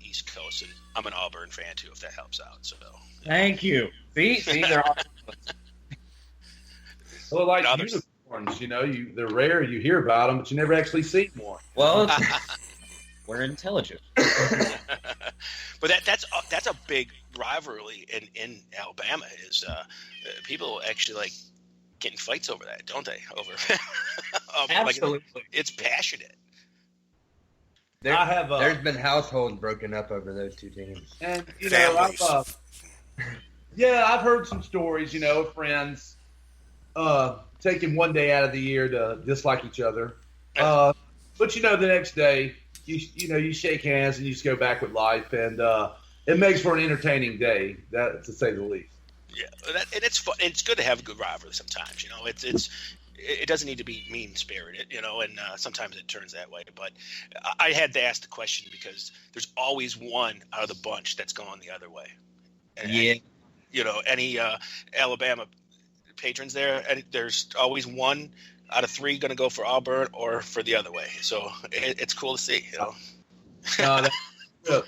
East Coast, and I'm an Auburn fan too, if that helps out. So thank you. See, they're all. Well, like unicorns, they're rare. You hear about them, but you never actually see one. Well, we're intelligent. But that's a big rivalry in Alabama. Is people actually getting fights over that, don't they? Over Absolutely, it's passionate. There's been households broken up over those 2 teams. And Families. I've heard some stories, of friends taking one day out of the year to dislike each other. But the next day, you shake hands and you just go back with life, and it makes for an entertaining day, to say the least. Yeah, and it's fun. It's good to have a good rivalry sometimes. It doesn't need to be mean-spirited, and sometimes it turns that way. But I had to ask the question because there's always one out of the bunch that's going the other way. And, any Alabama patrons there, and there's always one out of 3 going to go for Auburn or for the other way. So it's cool to see, That's good.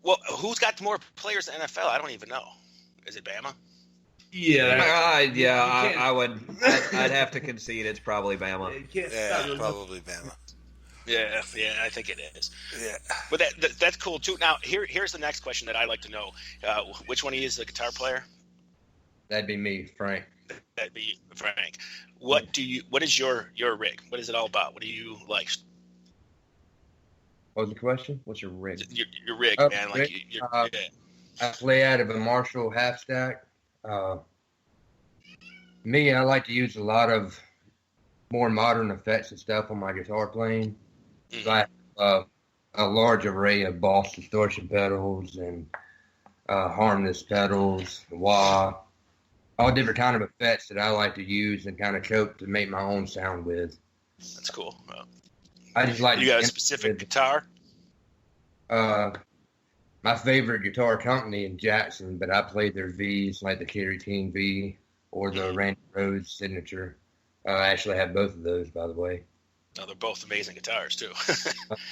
Well, who's got more players in the NFL? I don't even know. Is it Bama? Yeah. I would. I'd have to concede it's probably Bama. Probably Bama. Yeah, I think it is. Yeah, but that's cool too. Now, here's the next question that I'd like to know: which one of you is the guitar player? That'd be me, Frank. That'd be Frank. What is your rig? What is it all about? What do you like? What was the question? What's your rig? Your rig, man. Rig? I play out of a Marshall half stack. Me, I like to use a lot of more modern effects and stuff on my guitar playing. So I have a large array of Boss distortion pedals and harmless pedals, wah, all different kind of effects that I like to use and kind of cope to make my own sound with. That's cool. I just like. You got a specific guitar? My favorite guitar company in Jackson, but I played their V's, like the Carry Team V or the Randy Rhoads Signature. I actually have both of those, by the way. No, they're both amazing guitars too.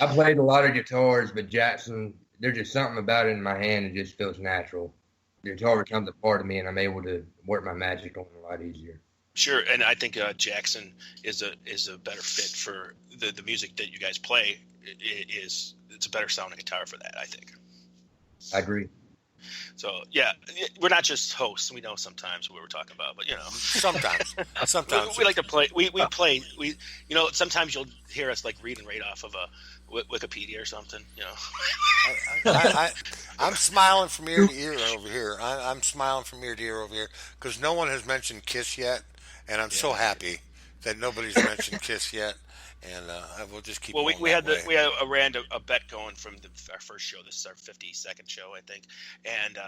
I played a lot of guitars, but Jackson, there's just something about it in my hand. It just feels natural. The guitar becomes a part of me, and I'm able to work my magic on it a lot easier. Sure, and I think Jackson is a better fit for the music that you guys play. It's a better sounding guitar for that, I think. I agree. So yeah, we're not just hosts. We know sometimes what we're talking about, but sometimes we like to play. We play. Sometimes you'll hear us like reading right off of a Wikipedia or something. I'm smiling from ear to ear over here. I'm smiling from ear to ear over here because no one has mentioned Kiss yet, and I'm so happy that nobody's mentioned Kiss yet. And we'll just keep. Well, going we had way. a bet going from our first show. This is our 52nd show, I think, and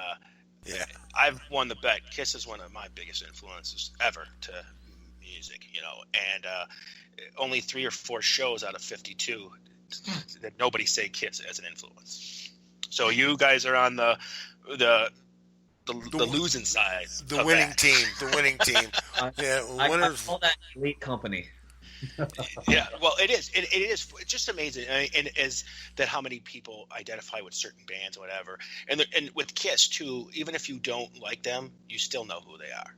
I've won the bet. Kiss is one of my biggest influences ever to music, and only 3 or 4 shows out of 52 that nobody say Kiss as an influence. So you guys are on the losing side, the winning team, winners. I call that elite company. Yeah, well, it is. It is. It's just amazing, and is that how many people identify with certain bands, or whatever. And with Kiss too, even if you don't like them, you still know who they are.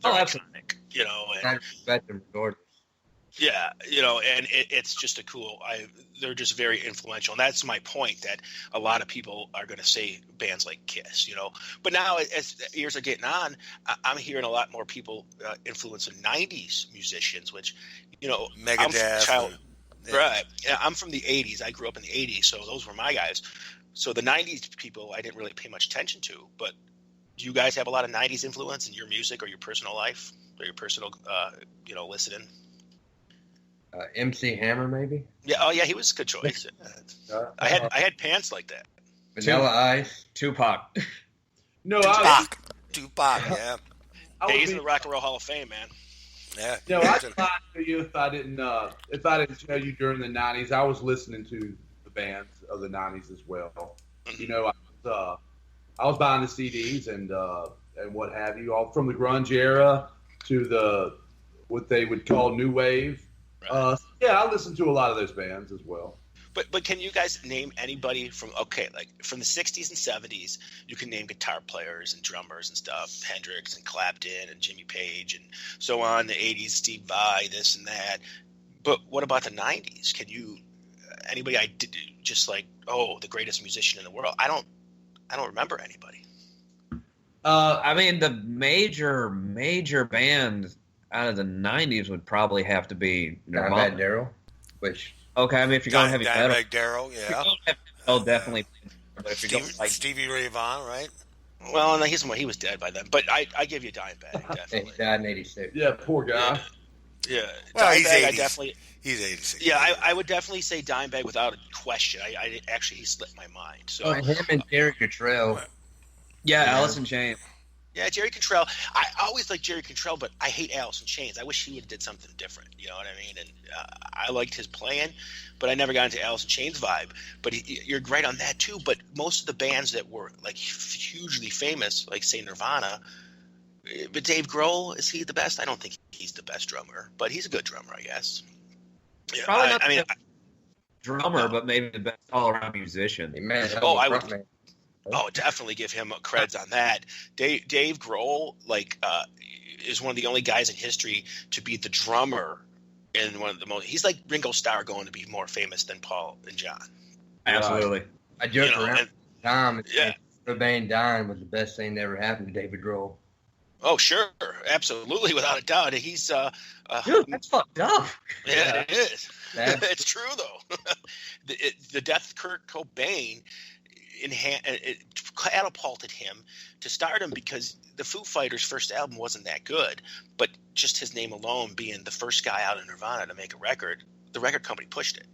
They're iconic. And I respect them regardless. Yeah, and it's just a cool. They're just very influential, and that's my point. That a lot of people are going to say bands like Kiss, But now, as years are getting on, I'm hearing a lot more people influencing '90s musicians, which, Megadeth, right? Yeah, I'm from the '80s. I grew up in the '80s, so those were my guys. So the '90s people, I didn't really pay much attention to. But do you guys have a lot of '90s influence in your music or your personal life or your personal, listening? MC Hammer, maybe. Yeah. Oh, yeah. He was a good choice. I had pants like that. Vanilla Ice, Tupac. No, Tupac. Yeah. He's in the Rock and Roll Hall of Fame, man. Yeah. No, I'd lie to you if I didn't tell you during the '90s. I was listening to the bands of the '90s as well. I was buying the CDs and what have you, all from the grunge era to what they would call new wave. Right. I listened to a lot of those bands as well. But can you guys name anybody from the 60s and 70s? You can name guitar players and drummers and stuff, Hendrix and Clapton and Jimmy Page and so on. The 80s, Steve Vai, this and that. But what about the 90s? Can you anybody the greatest musician in the world? I don't remember anybody. The major band out of the '90s would probably have to be Dimebag Darrell, which. Okay, if you're going heavy metal, Dimebag Darrell, yeah. Oh, definitely. But if you're going Stevie Ray Vaughan, right? Well, no, he was dead by then. But I give you Dimebag, definitely. He died in '86. Yeah, poor guy. Yeah. Well, Dimebag, he's 86. Yeah, I would definitely say Dimebag without a question. I actually, he slipped my mind. So him and Jerry Cottrell. Yeah, Alice in Chains. Yeah, Jerry Cantrell. I always liked Jerry Cantrell, but I hate Alice in Chains. I wish he would have did something different. You know what I mean? And I liked his playing, but I never got into Alice in Chains vibe. But you're right on that too. But most of the bands that were like hugely famous, like say Nirvana, but Dave Grohl, is he the best? I don't think he's the best drummer, but he's a good drummer, I guess. Yeah, Probably not the best drummer, but maybe the best all-around musician. I would definitely give him creds on that. Dave Grohl, is one of the only guys in history to be the drummer in one of the most. He's like Ringo Starr going to be more famous than Paul and John. Absolutely. I joked around time. Yeah. Cobain dying was the best thing that ever happened to David Grohl. Oh, sure. Absolutely. Without a doubt. He's dude, that's fucked up. Yeah, it is. It's true, though. The death of Kurt Cobain, it catapulted him to stardom because the Foo Fighters' first album wasn't that good, but just his name alone being the first guy out of Nirvana to make a record, the record company pushed it.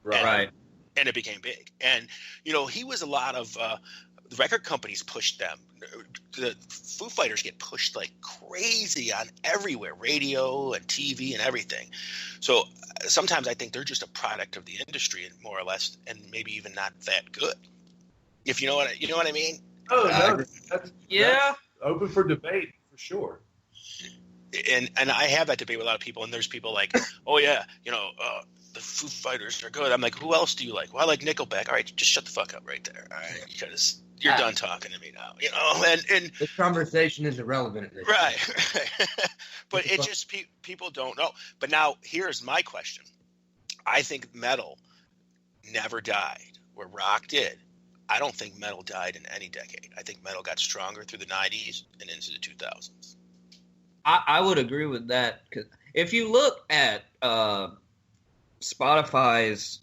Right. And it became big. And, you know, he was a lot of the record companies pushed them. The Foo Fighters get pushed like crazy on everywhere, radio and TV and everything. So sometimes I think they're just a product of the industry, more or less, and maybe even not that good. If you know what I mean? Oh, no, that's open for debate for sure. And I have that debate with a lot of people, and there's people like, oh yeah, you know, the Foo Fighters are good. I'm like, who else do you like? Well, I like Nickelback. All right, just shut the fuck up right there. All right, because you're done talking to me now. You know, and this conversation is irrelevant at this point. Right. But it just people don't know. But now here's my question. I think metal never died where rock did. I don't think metal died in any decade. I think metal got stronger through the 90s and into the 2000s. I would agree with that. 'Cause if you look at Spotify's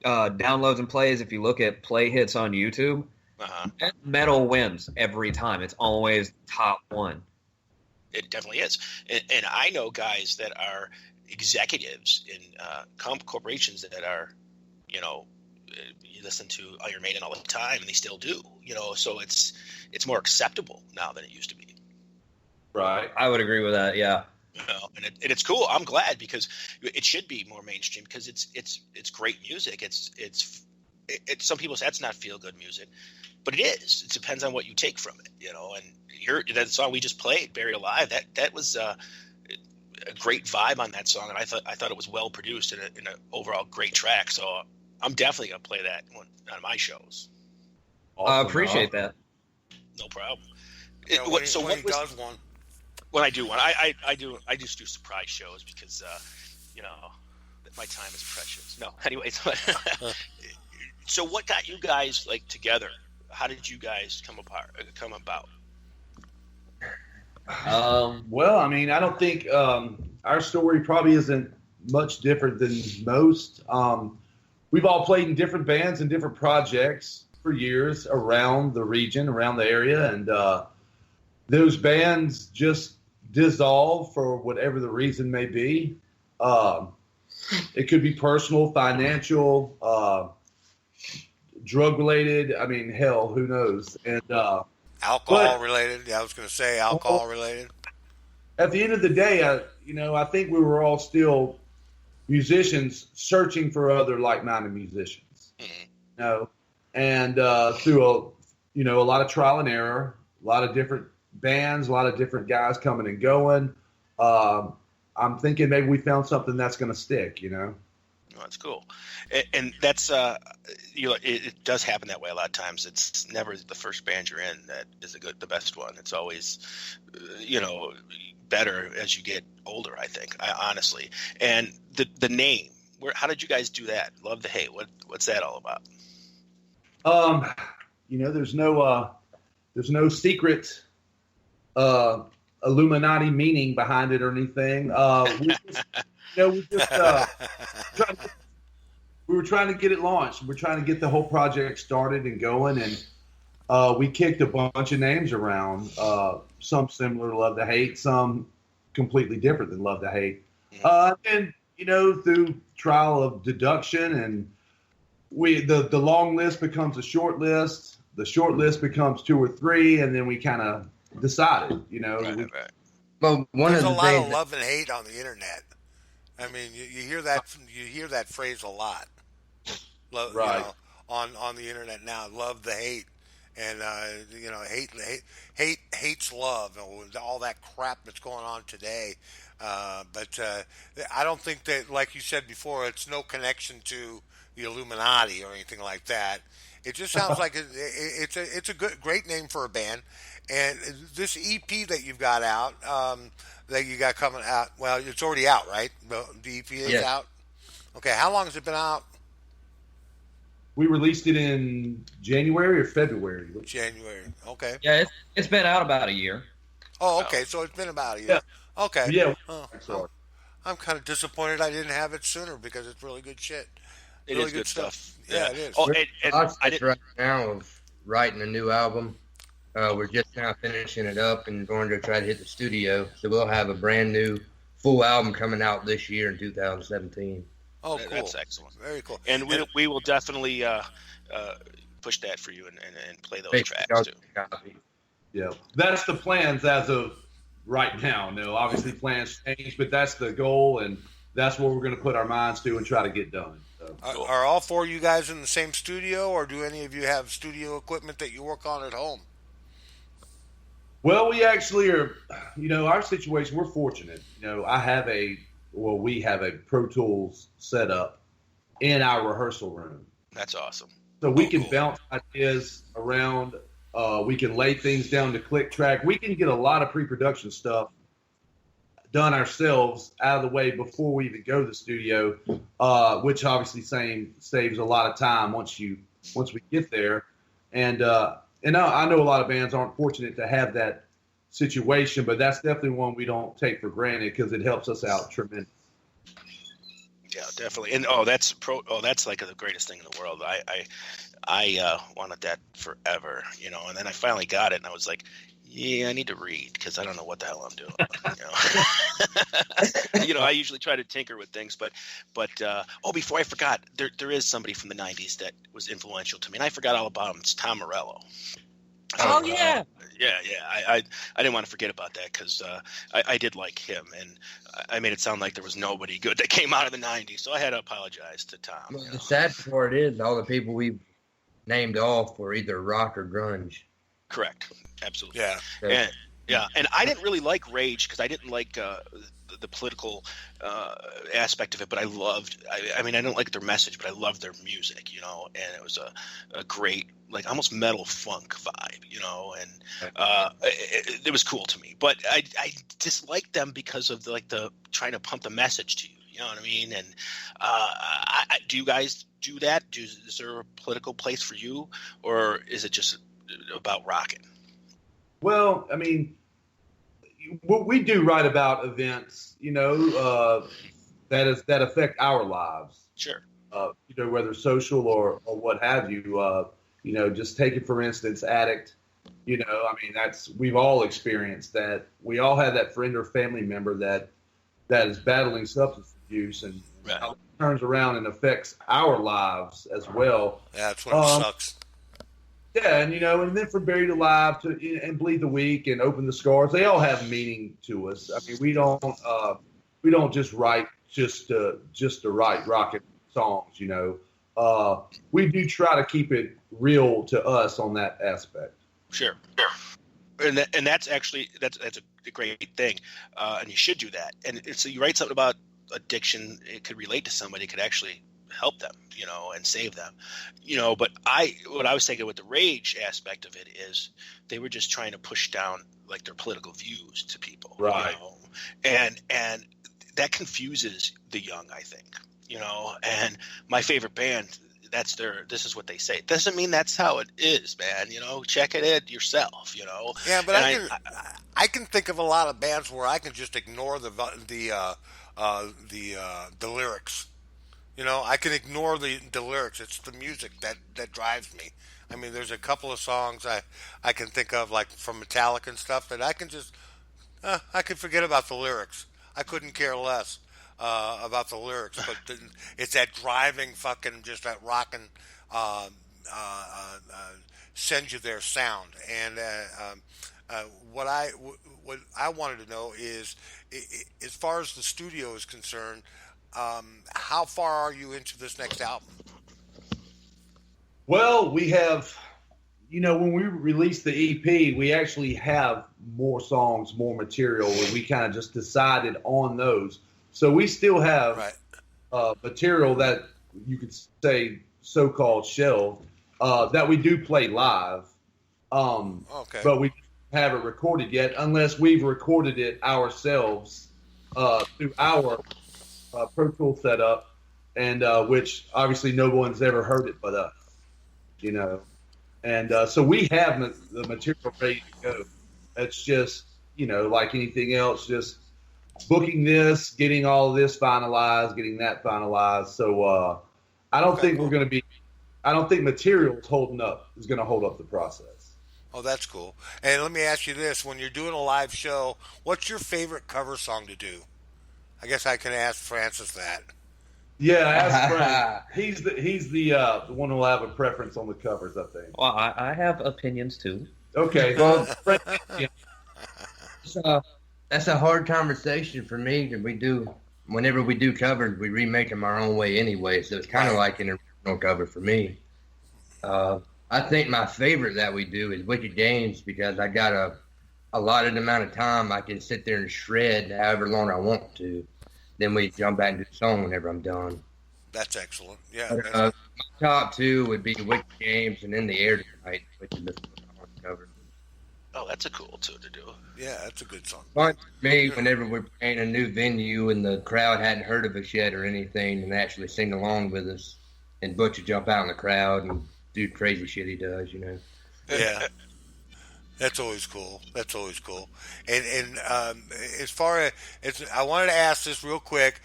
downloads and plays, if you look at play hits on YouTube, metal wins every time. It's always top one. It definitely is. And I know guys that are executives in corporations that are, you know, you listen to Iron Maiden all the time, and they still do. You know, so it's more acceptable now than it used to be. Right. I would agree with that. Yeah. You know, and it's cool. I'm glad because it should be more mainstream because it's great music. It's some people say that's not feel good music, but it is. It depends on what you take from it, you know. And that song we just played, "Buried Alive," that was a great vibe on that song, and I thought it was well produced and an overall great track. So I'm definitely gonna play that on my shows. Awesome. I appreciate that. No problem. You know, when he does one. When I do one, I just do surprise shows because you know, my time is precious. No, anyways. So what got you guys like together? How did you guys come about? Well, I mean, I don't think our story probably isn't much different than most. We've all played in different bands and different projects for years around the region, around the area, and those bands just dissolve for whatever the reason may be. It could be personal, financial, drug related. I mean, hell, who knows? And alcohol related. Yeah, I was going to say alcohol related. At the end of the day, I think we were all still musicians searching for other like-minded musicians. Mm-hmm. You know, and through a lot of trial and error, a lot of different bands, a lot of different guys coming and going. I'm thinking maybe we found something that's going to stick, you know? Oh, that's cool. And that's, it does happen that way a lot of times. It's never the first band you're in that is the best one. It's always, better as you get older, I think, honestly. And the name, how did you guys do that? Love the Hate. What's that all about? There's no secret Illuminati meaning behind it or anything. We were trying to get it launched. We're trying to get the whole project started and going, and we kicked a bunch of names around. Some similar to Love to Hate, some completely different than Love to Hate. And through trial of deduction, and the long list becomes a short list. The short list becomes 2 or 3, and then we kind of decided, Right. Well, There's a lot of love and hate on the internet. I mean, you hear that phrase a lot. Right. On the internet now, love the hate, and hate hates love, and all that crap that's going on today. But I don't think that, like you said before, it's no connection to the Illuminati or anything like that. It just sounds like it's a great name for a band. And this EP that you've got out, that you got coming out, well, it's already out, right? The EP is out? Okay, how long has it been out? We released it in January or February. January, okay. Yeah, it's been out about a year. Oh, okay, so it's been about a year. Yeah. Okay. Yeah. I'm kind of disappointed I didn't have it sooner because it's really good shit. It Really is good stuff. Yeah, it is. Oh, We're in and the I process did. right now of writing a new album. We're just now finishing it up and going to try to hit the studio. So we'll have a brand new full album coming out this year in 2017. Oh, cool. That's excellent. Very cool. And we will definitely push that for you and play those Basically, tracks too. copy. Yeah, that's the plans as of right now. No, obviously plans change, but that's the goal, and that's what we're going to put our minds to and try to get done. So. Are all four of you guys in the same studio, or do any of you have studio equipment that you work on at home? Well, we actually are, our situation, we're fortunate. We have a Pro Tools set up in our rehearsal room. That's awesome. So we can bounce ideas around. We can lay things down to click track. We can get a lot of pre-production stuff done ourselves out of the way before we even go to the studio, which obviously saves a lot of time once we get there. And I know a lot of bands aren't fortunate to have that situation, but that's definitely one we don't take for granted because it helps us out tremendously. Yeah, definitely. And that's like the greatest thing in the world. I wanted that forever, and then I finally got it, and I was like, yeah, I need to read because I don't know what the hell I'm doing. I usually try to tinker with things, but before I forgot, there is somebody from the '90s that was influential to me, and I forgot all about him. It's Tom Morello. Oh yeah. I didn't want to forget about that because I did like him, and I made it sound like there was nobody good that came out of the '90s, so I had to apologize to Tom. Well, the sad part is all the people we've named off were either rock or grunge. Correct. Absolutely. Yeah. And I didn't really like Rage because I didn't like the political aspect of it, but I loved. I mean, I didn't like their message, but I loved their music, and it was a great, like almost metal funk vibe, and it was cool to me. But I disliked them because of the trying to pump the message to you. You know what I mean? And do you guys do that? Is there a political place for you, or is it just about rocking? Well, I mean, we do write about events, that affect our lives. Sure. Whether social or what have you. Just take it for instance, addict. We've all experienced that. We all have that friend or family member that is battling substance abuse, and how it turns around and affects our lives as well. Yeah, that's when it sucks. Yeah, and then from Buried Alive and Bleed the Weak and Open the Scars, they all have meaning to us. I mean, we don't just write just to write rocket songs. We do try to keep it real to us on that aspect. Sure. And that's actually that's a great thing, and you should do that. And so you write something about addiction, it could relate to somebody, it could actually help them, and save them, but what I was thinking with the Rage aspect of it is they were just trying to push down like their political views to people, right? And that confuses the young, I think, and my favorite band, this is what they say. It doesn't mean that's how it is, man. Check it yourself, Yeah, but I can think of a lot of bands where I can just ignore the lyrics. I can ignore the lyrics. It's the music that drives me. I mean, there's a couple of songs I can think of, like from Metallica and stuff, that I can just I can forget about the lyrics. I couldn't care less about the lyrics, but it's that driving fucking, just that rocking send you there sound. And what I wanted to know is, as far as the studio is concerned, how far are you into this next album? Well, we have, when we released the EP, we actually have more songs, more material, and we kind of just decided on those. So we still have material that you could say so-called shelved, that we do play live. But we haven't recorded yet, unless we've recorded it ourselves through our Pro Tool setup, and which obviously no one's ever heard it but us, And so we have the material ready to go. It's just, like anything else, just booking this, getting all of this finalized, getting that finalized. So I don't think we're going to be. I don't think materials holding up is going to hold up the process. Oh, that's cool. And let me ask you this: when you're doing a live show, what's your favorite cover song to do? I guess I can ask Francis that. Yeah, ask Frank. He's the one who'll have a preference on the covers, I think. Well, I have opinions too. Okay, well, Frank, yeah. That's a hard conversation for me. Whenever we do covers, we remake them our own way anyway. So it's kind of like an original cover for me. I think my favorite that we do is Wicked Games because I got a allotted amount of time I can sit there and shred however long I want to. Then we jump back into the song whenever I'm done. That's excellent. Yeah. But, my top two would be Wicked Games and In the Air Tonight, which is the cover. Oh, that's a cool tune to do. Yeah, that's a good song. Fun for me whenever we're playing a new venue and the crowd hadn't heard of us yet or anything and actually sing along with us. And Butch would jump out in the crowd and do crazy shit he does, you know. Yeah. That's always cool. That's always cool. And as far as I wanted to ask this real quick.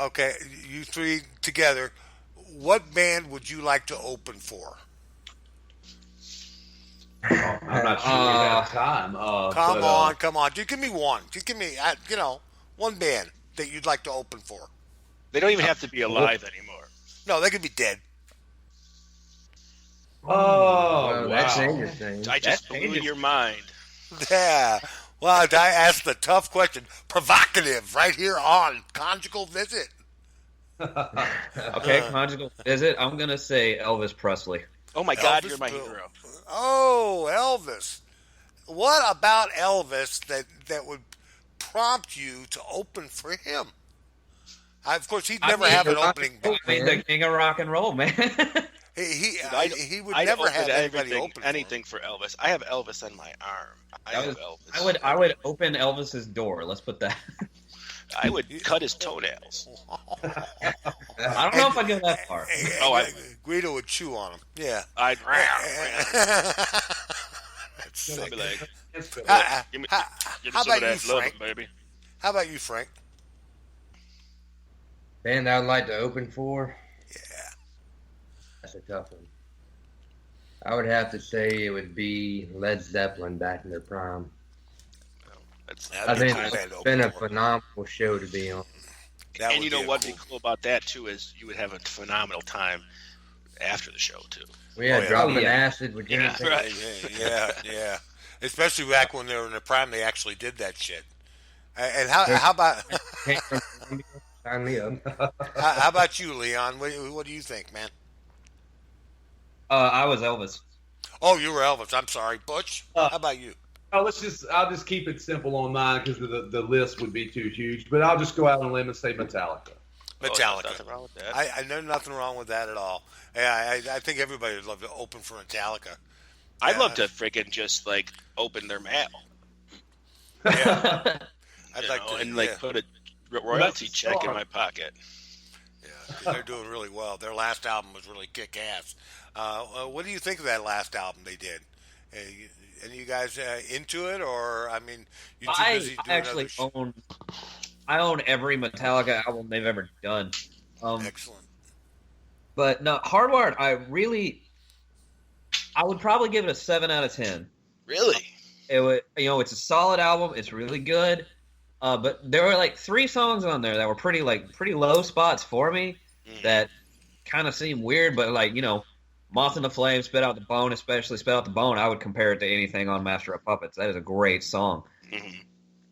Okay, you three together, what band would you like to open for? I'm not sure we have time. Come on. Just give me one. Just give me, one band that you'd like to open for. They don't even have to be alive anymore. No, they could be dead. Oh, That's wow. interesting. I just blew your mind. Yeah. Well, I asked the tough question. Provocative right here on Conjugal Visit. Okay, conjugal visit. I'm gonna say Elvis Presley. Oh my God, Elvis you're my Bill. hero. Oh, Elvis. What about Elvis that would prompt you to open for him? Of course, he'd never have an opening. I mean, the king of rock and roll, man. He would I'd never open have anybody open anything for Elvis. I have Elvis on my arm. Elvis. I would open Elvis's door. Let's put that. I would cut his toenails. I don't know if I'd go that far. Guido would chew on him. Yeah. I'd That's be sick. like, give me How some of about you, that love, Frank? baby. How about you, Frank? Band I would like to open for? Yeah. That's a tough one. I would have to say it would be Led Zeppelin back in their prime. I think it's been a phenomenal show to be on. And you know what'd be cool about that too is you would have a phenomenal time after the show too. We had dropping acid with Jimmy. Yeah, right. Yeah. Especially back when they were in the prime, they actually did that shit. And how about Sign me up. how about you, Leon? What do you think, man? I was Elvis. Oh, you were Elvis. I'm sorry, Butch. How about you? I'll just keep it simple on mine because the list would be too huge. But I'll just go out on a limb and say Metallica. Metallica. Nothing wrong with that. I know nothing wrong with that at all. Yeah, I think everybody would love to open for Metallica. I'd love to freaking just like open their mail. Yeah. I'd like to and put a royalty check in my pocket. Yeah, 'cause they're doing really well. Their last album was really kick ass. What do you think of that last album they did? Any you guys into it, or I mean, you too busy doing I actually I own every Metallica album they've ever done. Excellent. But no, Hardwired, I would probably give it a 7 out of 10. Really? It would, it's a solid album. It's really good. But there were like 3 songs on there that were pretty low spots for me that kind of seemed weird. But Moth in the Flame, Spit Out the Bone, especially Spit Out the Bone, I would compare it to anything on Master of Puppets. That is a great song. Mm-hmm.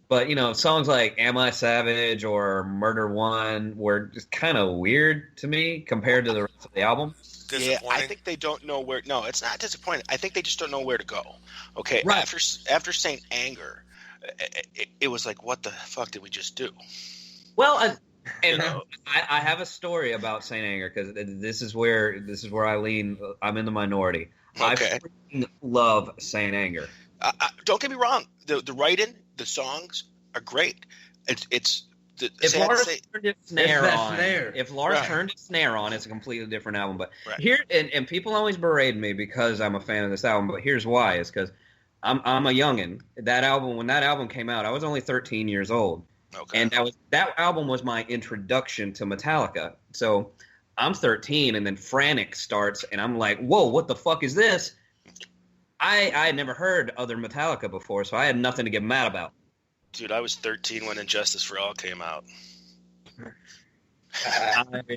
But, songs like Am I Savage or Murder One were just kind of weird to me compared to the rest of the album. Yeah, I think they don't know where. No, it's not disappointing. I think they just don't know where to go. Okay, right. After Saint Anger, it was like, what the fuck did we just do? Well, I have a story about Saint Anger because this is where I lean. I'm in the minority. Okay. I freaking love Saint Anger. Don't get me wrong. The writing, the songs are great. If Lars turned his snare on, it's a completely different album. But here, and people always berate me because I'm a fan of this album. But here's why: it's because I'm a youngin. When that album came out, I was only 13 years old. Okay. And that album was my introduction to Metallica. So I'm 13, and then Frantic starts, and I'm like, whoa, what the fuck is this? I had never heard other Metallica before, so I had nothing to get mad about. Dude, I was 13 when Injustice for All came out.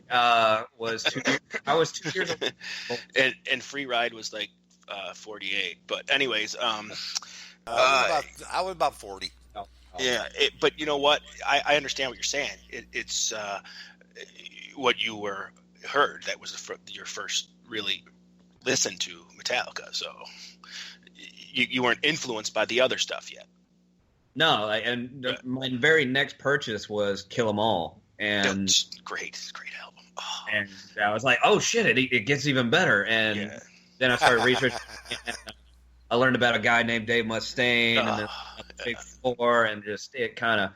I was 2 years old. And Free Ride was like 48. But anyways, I was about 40. yeah. But you know what? I understand what you're saying. It's what you heard that was your first really listen to Metallica. So you weren't influenced by the other stuff yet. No, my very next purchase was Kill 'Em All. And great album. Oh. And I was like, oh shit, it gets even better. And then I started researching. And I learned about a guy named Dave Mustaine and then Big Four, and just it kind of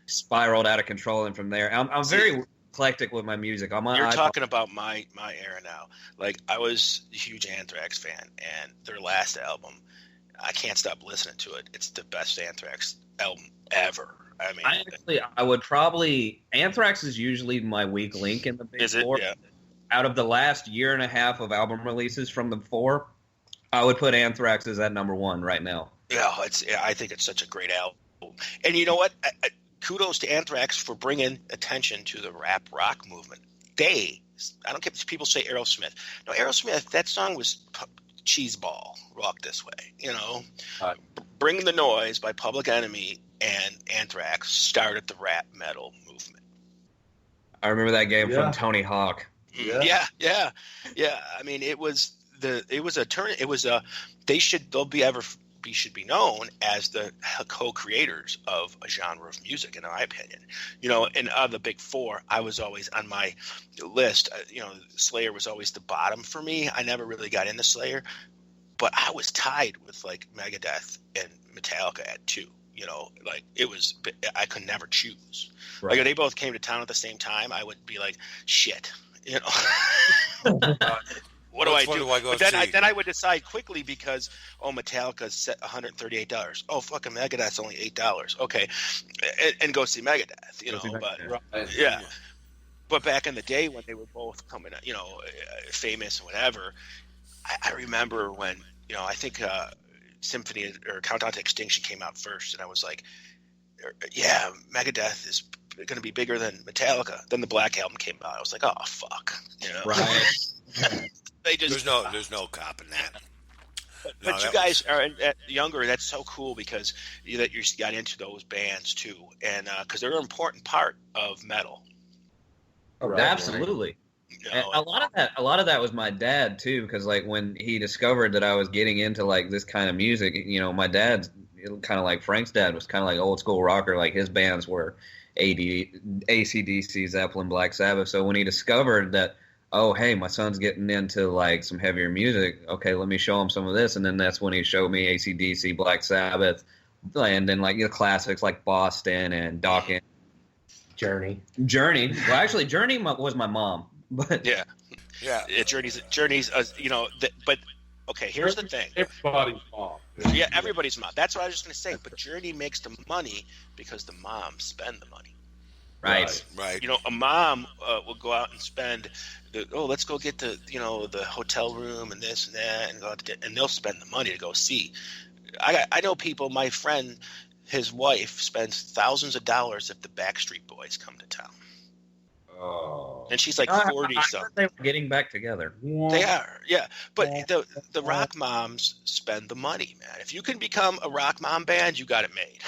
spiraled out of control. And from there, I'm very eclectic with my music. You're talking about my era now. Like, I was a huge Anthrax fan, and their last album, I can't stop listening to it. It's the best Anthrax album ever. I mean, I would probably Anthrax is usually my weak link in the Big Four. Yeah. Out of the last year and a half of album releases from the four, I would put Anthrax as at number one right now. Yeah, I think it's such a great album. And you know what? Kudos to Anthrax for bringing attention to the rap rock movement. I don't care if people say Aerosmith. No, Aerosmith, that song was cheeseball, Walk This Way. You know, Bring the Noise by Public Enemy and Anthrax started the rap metal movement. I remember that game from Tony Hawk. Yeah. I mean, they should be known as the co-creators of a genre of music, in my opinion. You know, and of the Big Four, I was always on my list. Slayer was always the bottom for me. I never really got into Slayer, but I was tied with like Megadeth and Metallica at 2. You know, like I could never choose. Right. Like if they both came to town at the same time, I would be like, shit, you know. What do I do? Then I would decide quickly because Metallica's set $138. Oh, fucking Megadeth's only $8. Okay, and go see Megadeth. You know, yeah. But back in the day when they were both coming, famous and whatever, I remember when I think. Symphony or Countdown to Extinction came out first, and I was like, yeah, Megadeth is going to be bigger than Metallica. Then the Black Album came out. I was like, oh, fuck. You know? Right. There's no cop in that. But you guys are younger. That's so cool because that you got into those bands too, and because they're an important part of metal. Right, absolutely. And a lot of that was my dad too, because like when he discovered that I was getting into like this kind of music, my dad's kind of like Frank's dad was kind of like old school rocker. Like his bands were AC/DC, Zeppelin, Black Sabbath. So when he discovered that, oh hey, my son's getting into like some heavier music, okay, let me show him some of this, and then that's when he showed me AC/DC, Black Sabbath, and then like the classics like Boston and Dawkins. Journey. Well, actually, Journey was my mom. But yeah. Journey's, but okay, here's the thing. Everybody's mom. Yeah, everybody's mom. That's what I was just going to say. But Journey makes the money because the moms spend the money. Right. A mom will go out and spend. Let's go get the hotel room and this and that, and they'll spend the money to go see. I know people. My friend, his wife spends thousands of dollars if the Backstreet Boys come to town. Oh. And she's like 40 something. They were getting back together. They are, yeah. But the rock moms spend the money, man. If you can become a rock mom band, you got it made.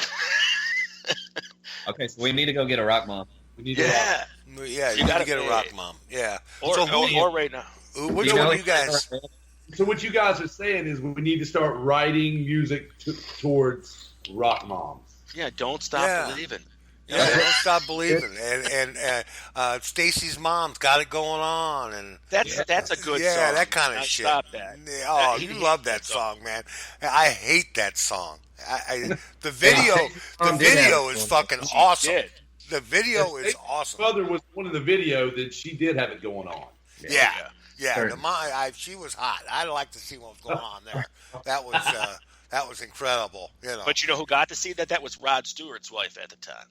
Okay, so we need to go get a rock mom. You gotta get a rock mom. Yeah. Or right now. Which one you guys? So what you guys are saying is we need to start writing music towards rock moms. Yeah, don't stop believing. Yeah, don't stop believing. And Stacy's mom's got it going on, and that's a good song. Yeah, that kind of shit. Stop that. Oh, you love that song, man. I hate that song. The video is fucking awesome. The video is awesome. My mother was one of the video that she did have it going on. Yeah. She was hot. I'd like to see what was going on there. That was incredible. But you know who got to see that? That was Rod Stewart's wife at the time.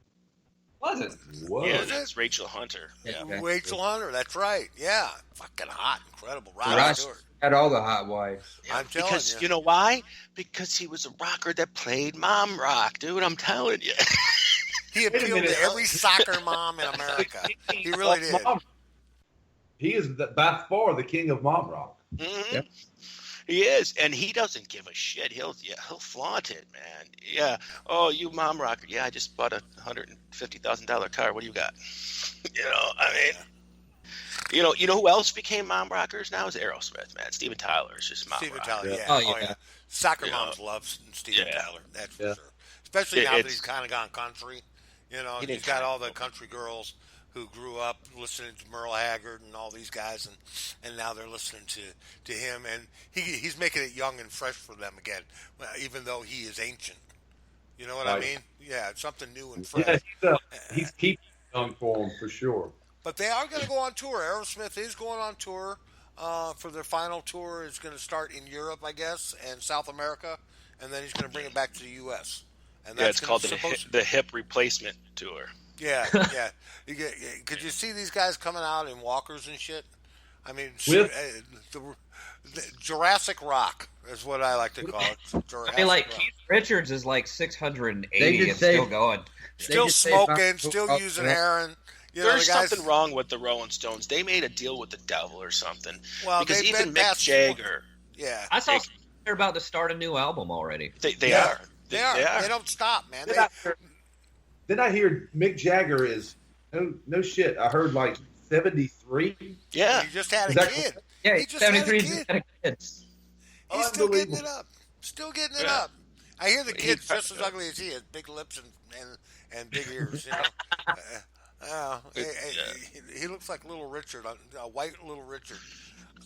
Was it? Whoa. Yeah, Was that's it? Rachel Hunter. Yeah. Okay. Rachel Hunter, that's right. Yeah, fucking hot, incredible. Rod Rod Stewart. had all the hot wives. I'm telling Because you. you know why? Because he was a rocker that played mom rock, dude. I'm telling you. He Wait a appealed minute. to every soccer mom in America. He really did. He is by far the king of mom rock. Mhm. Yep. He is, and he doesn't give a shit. He'll flaunt it, man. Yeah. Oh, you mom rocker. Yeah, I just bought a $150,000 car. What do you got? I mean, you know who else became mom rockers now is Aerosmith, man. Steven Tyler is just mom Steven rocker. Tyler, yeah. Oh, Oh, yeah. yeah. Soccer You moms know. love Steven Yeah. Tyler, that's for Yeah. sure. Especially now that It's- he's kind of gone country. He He's did got kinda all the go country girls who grew up listening to Merle Haggard and all these guys, and now they're listening to him, and he's making it young and fresh for them again, even though he is ancient. You know what I Right. mean? Yeah, it's something new and fresh. Yeah, he's keeping it young for him for sure. But they are going to go on tour. Aerosmith is going on tour for their final tour. It's going to start in Europe, I guess, and South America, and then he's going to bring it back to the U.S. And Yeah, it's gonna- called supposed- the hip replacement tour. Yeah, yeah. Could you see these guys coming out in walkers and shit? I mean, With- the Jurassic Rock is what I like to call it. Jurassic I mean, like Rock. Keith Richards is like 680 They and just say- still going. Still just say smoking, about- still using heroin. There's the guys, something wrong with the Rolling Stones. They made a deal with the devil or something. Well, because they've even been Mick past- Jagger, Yeah, I saw they're about to start a new album already. they Yeah. are. they are. They don't stop, man. Then I hear Mick Jagger is no shit. I heard like 73. Yeah. He just had a Is that- kid. Yeah, He just had a 73 kid. had a kid. He's still getting it Unbelievable. up. Still getting it Yeah. up. I hear the He kid's cracked just as up. ugly as he is, big lips and big ears. He looks like Little Richard, a white Little Richard.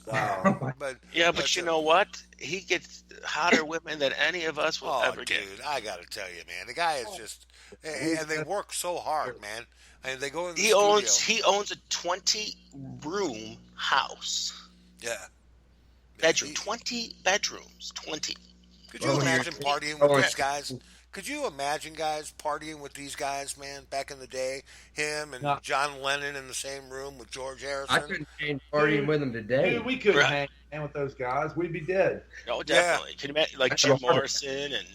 Wow. But Yeah, but you know what? He gets hotter women than any of us will oh, ever dude, get. I got to tell you, man, the guy is just, and they work so hard, man. And they go in the He studio. owns a 20-room house. Yeah. Bedroom. 20 bedrooms. 20. Could you Well, imagine you're- partying Oh, with these guys? Could you imagine guys partying with these guys, man, back in the day? Him and No. John Lennon in the same room with George Harrison. I couldn't change partying with them today. Dude, we couldn't Right. hang with those guys. We'd be dead. No, definitely. Can you imagine, like That's Jim a hundred. Morrison and,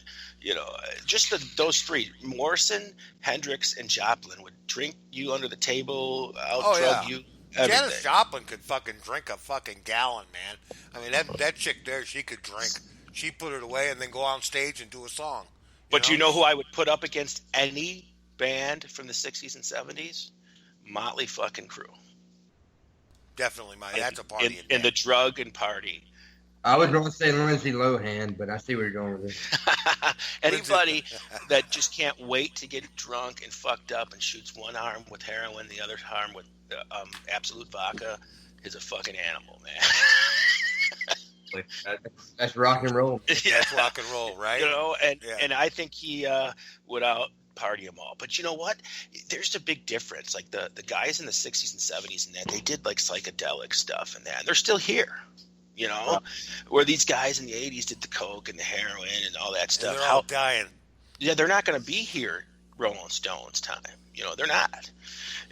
just those three. Morrison, Hendrix, and Joplin would drink you under the table, out-drug yeah. you, Janis everything. Joplin could fucking drink a fucking gallon, man. I mean, that chick there, she could drink. She put it away and then go on stage and do a song. But you know who I would put up against any band from the 60s and 70s? Motley fucking Crue. Definitely, that's a party. In the drug and party. I was going to say Lindsay Lohan, but I see where you're going with this. Anybody that just can't wait to get drunk and fucked up and shoots one arm with heroin, the other arm with absolute vodka is a fucking animal, man. That's rock and roll. That's rock and roll, right? And I think he would out party them all. But you know what? There's a big difference. Like the guys in the 60s and 70s and that, they did like psychedelic stuff and that. They're still here. Where these guys in the 80s did the coke and the heroin and all that And stuff. they're all dying. Yeah, they're not going to be here Rolling Stones time. They're not.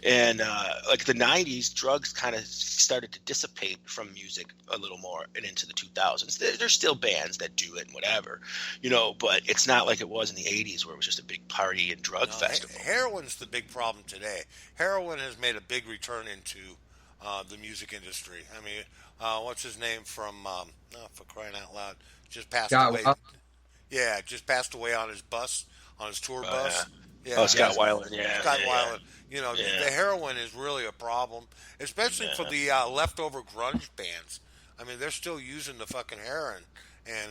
And like the 90s, drugs kind of started to dissipate from music a little more and into the 2000s. There's still bands that do it and whatever, but it's not like it was in the 80s where it was just a big party and drug festival. Heroin's the big problem today. Heroin has made a big return into the music industry. I mean, what's his name from, for crying out loud, just passed Scott away. Weiland. Yeah, just passed away on his bus, on his tour bus. Yeah. Scott Weiland, yeah. Scott yeah, Weiland. Yeah. The heroin is really a problem, especially for the leftover grunge bands. I mean, they're still using the fucking heroin, and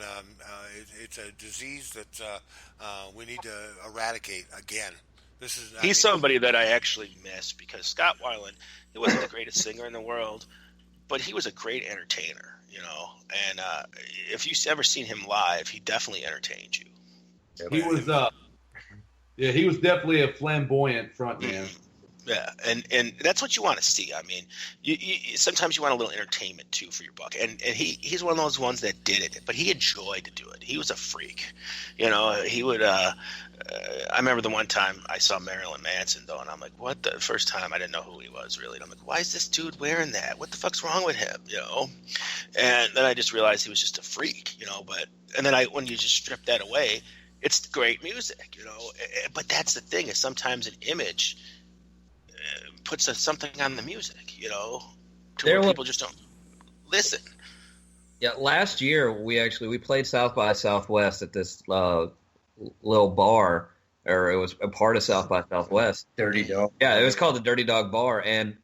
it's a disease that we need to eradicate again. He's somebody that I actually miss because Scott Weiland, he wasn't the greatest singer in the world, but he was a great entertainer, And if you've ever seen him live, he definitely entertained you. He was, he was definitely a flamboyant frontman. Yeah, and that's what you want to see. I mean, you sometimes you want a little entertainment too for your buck, and he's one of those ones that did it, but he enjoyed to do it. He was a freak, you know. He would. I remember the one time I saw Marilyn Manson though, and I'm like, what? The first time I didn't know who he was really, and I'm like, why is this dude wearing that? What the fuck's wrong with him? You know. And then I just realized he was just a freak, you know. And then when you just strip that away, it's great music, you know. But that's the thing, is sometimes an image puts something on the music, you know, to where people just don't listen. Yeah, last year we played South by Southwest at this little bar, or it was a part of South by Southwest. Dirty Dog. Yeah, it was called the Dirty Dog Bar, and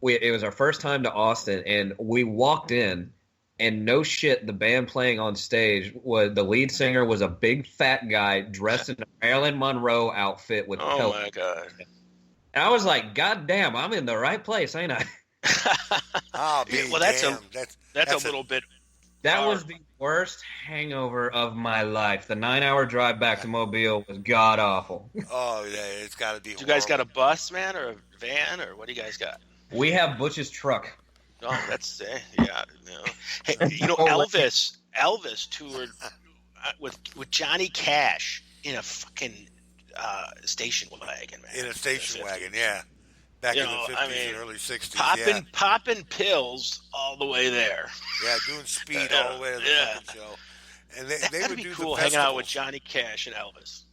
it was our first time to Austin, and we walked in, and no shit, the band playing on stage the lead singer was a big fat guy dressed in a Marilyn Monroe outfit with oh my god. And I was like, God damn, I'm in the right place, ain't I? Oh, well, that's a little bit. That was the worst hangover of my life. The 9-hour drive back to Mobile was god awful. Oh yeah, it's got to be. You guys got a bus, man, or a van, or what do you guys got? We have Butch's truck. Oh, that's yeah. You know. Hey, you know, Elvis toured with Johnny Cash in a fucking station wagon, man. In a station wagon, yeah. Back in the 50s and early 60s, popping pills all the way there. Yeah, doing speed all the way to the fucking show. And they would be do cool the hanging out festivals. with Johnny Cash and Elvis.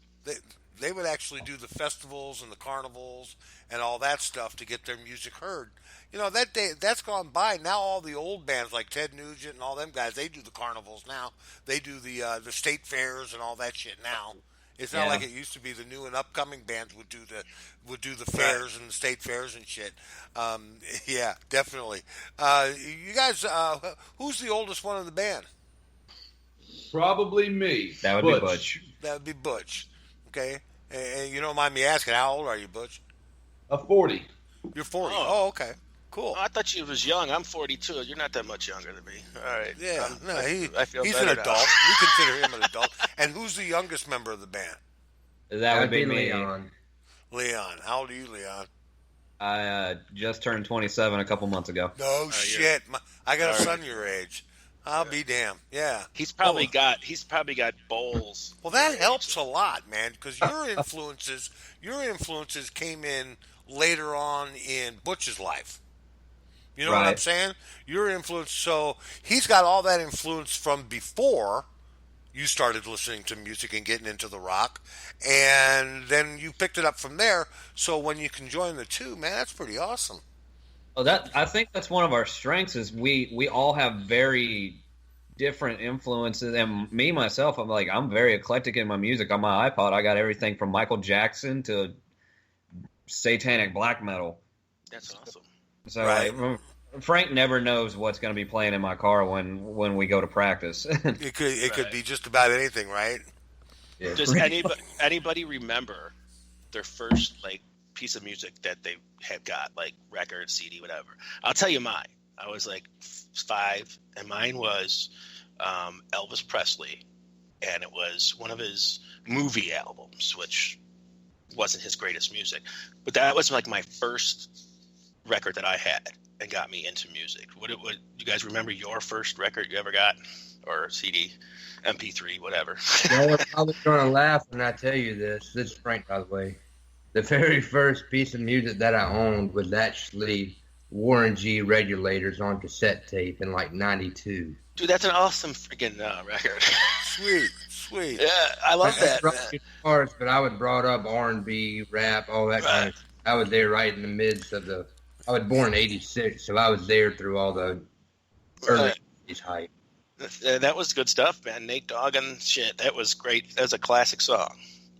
They would actually do the festivals and the carnivals and all that stuff to get their music heard. You know, that day, that's gone by. Now all the old bands like Ted Nugent and all them guys, they do the carnivals now. They do the state fairs and all that shit now. It's not like it used to be. The new and upcoming bands would do the fairs and the state fairs and shit. Yeah, definitely. You guys, who's the oldest one in the band? Probably me. That would be Butch. That would be Butch. Okay, and you don't mind me asking, how old are you, Butch? 40. You're 40. Oh, okay. Cool. Oh, I thought you was young. I'm 42. You're not that much younger than me. All right. Yeah. No, I feel he's better an now. adult. We consider him an adult. And who's the youngest member of the band? That would be me. Leon. Leon. How old are you, Leon? I just turned 27 a couple months ago. No shit. I got a son your age. I'll be damned. Yeah. He's probably got bowls. Well, that helps a lot, man, because your influences came in later on in Butch's life. You know what I'm saying? Your influence. So he's got all that influence from before you started listening to music and getting into the rock, and then you picked it up from there. So when you can join the two, man, that's pretty awesome. Well, I think that's one of our strengths is we all have very different influences. And me, myself, I'm very eclectic in my music. On my iPod, I got everything from Michael Jackson to satanic black metal. That's awesome. So Frank never knows what's going to be playing in my car when we go to practice. It could be just about anything, right? Yeah. Does anybody remember their first piece of music that they had got, like record, CD, whatever? I'll tell you mine. I was like 5, and mine was Elvis Presley, and it was one of his movie albums, which wasn't his greatest music, but that was like my first record that I had and got me into music. What you guys remember your first record you ever got, or CD, MP3, whatever? Y'all are probably going to laugh when I tell you this. This is Frank, by the way. The very first piece of music that I owned was actually Warren G regulators on cassette tape in like '92. Dude, that's an awesome freaking record. Sweet. Yeah, I love that. Guitars, but I was brought up R&B, rap, all that kind of stuff. I was there right in the midst of I was born in '86, so I was there through all the early '80s hype. That was good stuff, man. Nate Dogg and shit. That was great. That was a classic song.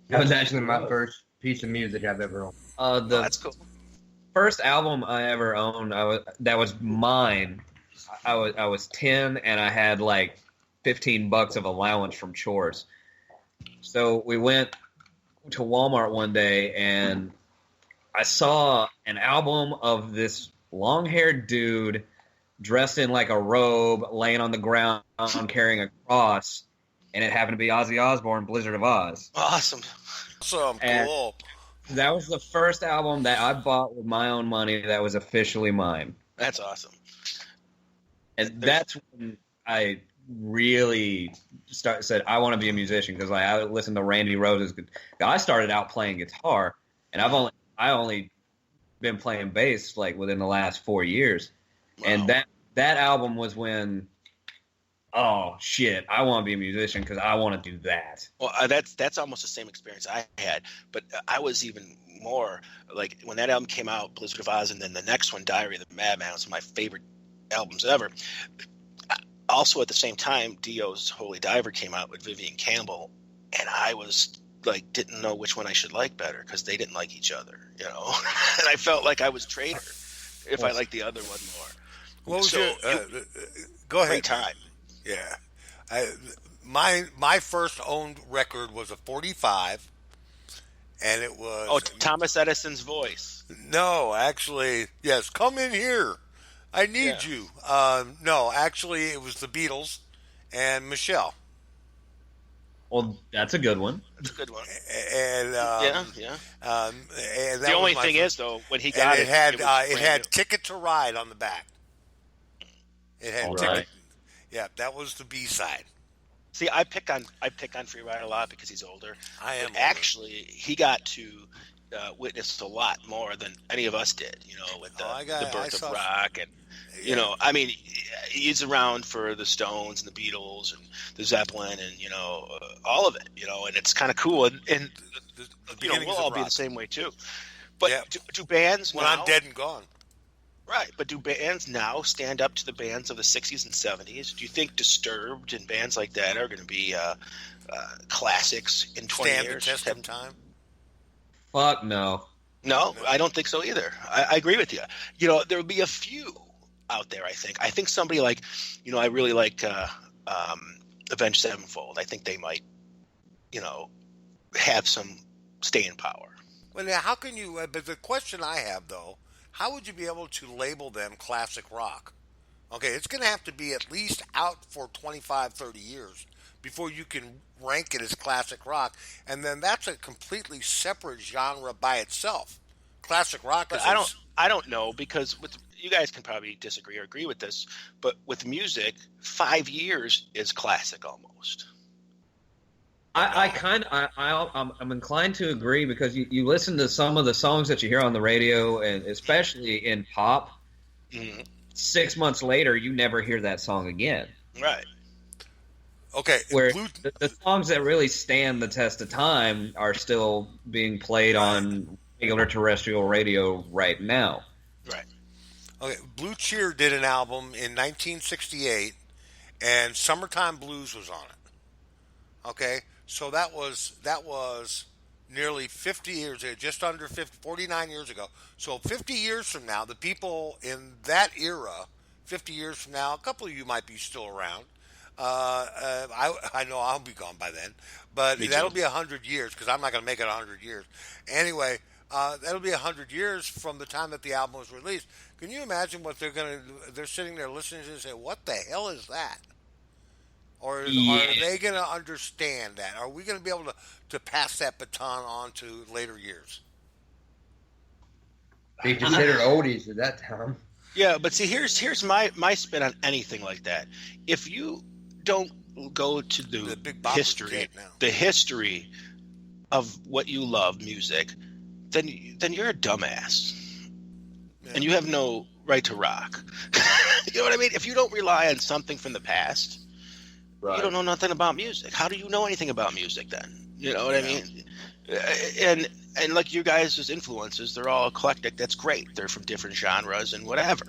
That was actually my first piece of music I've ever owned. That's cool. First album I ever owned, that was mine. I was 10 and I had like $15 of allowance from chores. So we went to Walmart one day and I saw an album of this long-haired dude dressed in like a robe, laying on the ground, carrying a cross, and it happened to be Ozzy Osbourne, Blizzard of Oz. Awesome. Cool. That was the first album that I bought with my own money that was officially mine. That's awesome. And that's when I really said I want to be a musician, because I listened to Randy Rose's. I started out playing guitar, and I only been playing bass like within the last 4 years. Wow. And that album was when, oh shit, I want to be a musician because I want to do that. Well, that's almost the same experience I had, but I was even more like when that album came out, Blizzard of Oz, and then the next one, Diary of the Madman, was my favorite albums ever. Also, at the same time, Dio's Holy Diver came out with Vivian Campbell, and I was like, didn't know which one I should like better because they didn't like each other, you know. And I felt like I was traitor if I liked the other one more. What was your? Go ahead. Great time. Yeah, my first owned record was a 45, and it was Thomas Edison's Voice. No, actually, yes. Come in here. I need you. No, actually, it was the Beatles and Michelle. Well, that's a good one. That's a good one. And yeah. And the only thing is, though, when he got it had Ticket to Ride on the back. It had Ticket. Right. Yeah, that was the B side. See, I pick on Free Ride a lot because he's older. I am. Actually, he got to witness a lot more than any of us did. You know, with the birth of rock, and you know, I mean, he's around for the Stones and the Beatles and the Zeppelin, and you know, all of it. You know, and it's kind of cool. And the you know, we'll all be the same way too. But do bands when now, I'm dead and gone? Right, but do bands now stand up to the bands of the 60s and 70s? Do you think Disturbed and bands like that are going to be classics in 20 years? Stand the test of time? Fuck no. No, I don't think so either. I agree with you. You know, there will be a few out there, I think. I think somebody like, you know, I really like Avenged Sevenfold. I think they might, you know, have some staying power. Well, now, how can you but the question I have, though, how would you be able to label them classic rock? Okay, it's going to have to be at least out for 25, 30 years before you can rank it as classic rock. And then that's a completely separate genre by itself. Classic rock is... I don't know, because you guys can probably disagree or agree with this, but with music, 5 years is classic almost. I'm inclined to agree, because you listen to some of the songs that you hear on the radio, and especially in pop. Mm-hmm. 6 months later, you never hear that song again. Right. Okay. Where the songs that really stand the test of time are still being played on regular terrestrial radio right now. Right. Okay. Blue Cheer did an album in 1968, and Summertime Blues was on it. Okay. So that was nearly 50 years, just under 50, 49 years ago. So 50 years from now, the people in that era, 50 years from now, a couple of you might be still around. I know I'll be gone by then, but that'll be 100 years, because I'm not going to make it 100 years. Anyway, that'll be 100 years from the time that the album was released. Can you imagine what they're sitting there listening to and say, what the hell is that? Or are they going to understand that? Are we going to be able to pass that baton on to later years? Be considered oldies at that time. Yeah, but see, here's my spin on anything like that. If you don't go to the big history of what you love, music, then you're a dumbass, and you have no right to rock. You know what I mean? If you don't rely on something from the past. Right. You don't know nothing about music. How do you know anything about music then? You know what I mean? And like you guys' influences, they're all eclectic. That's great. They're from different genres and whatever.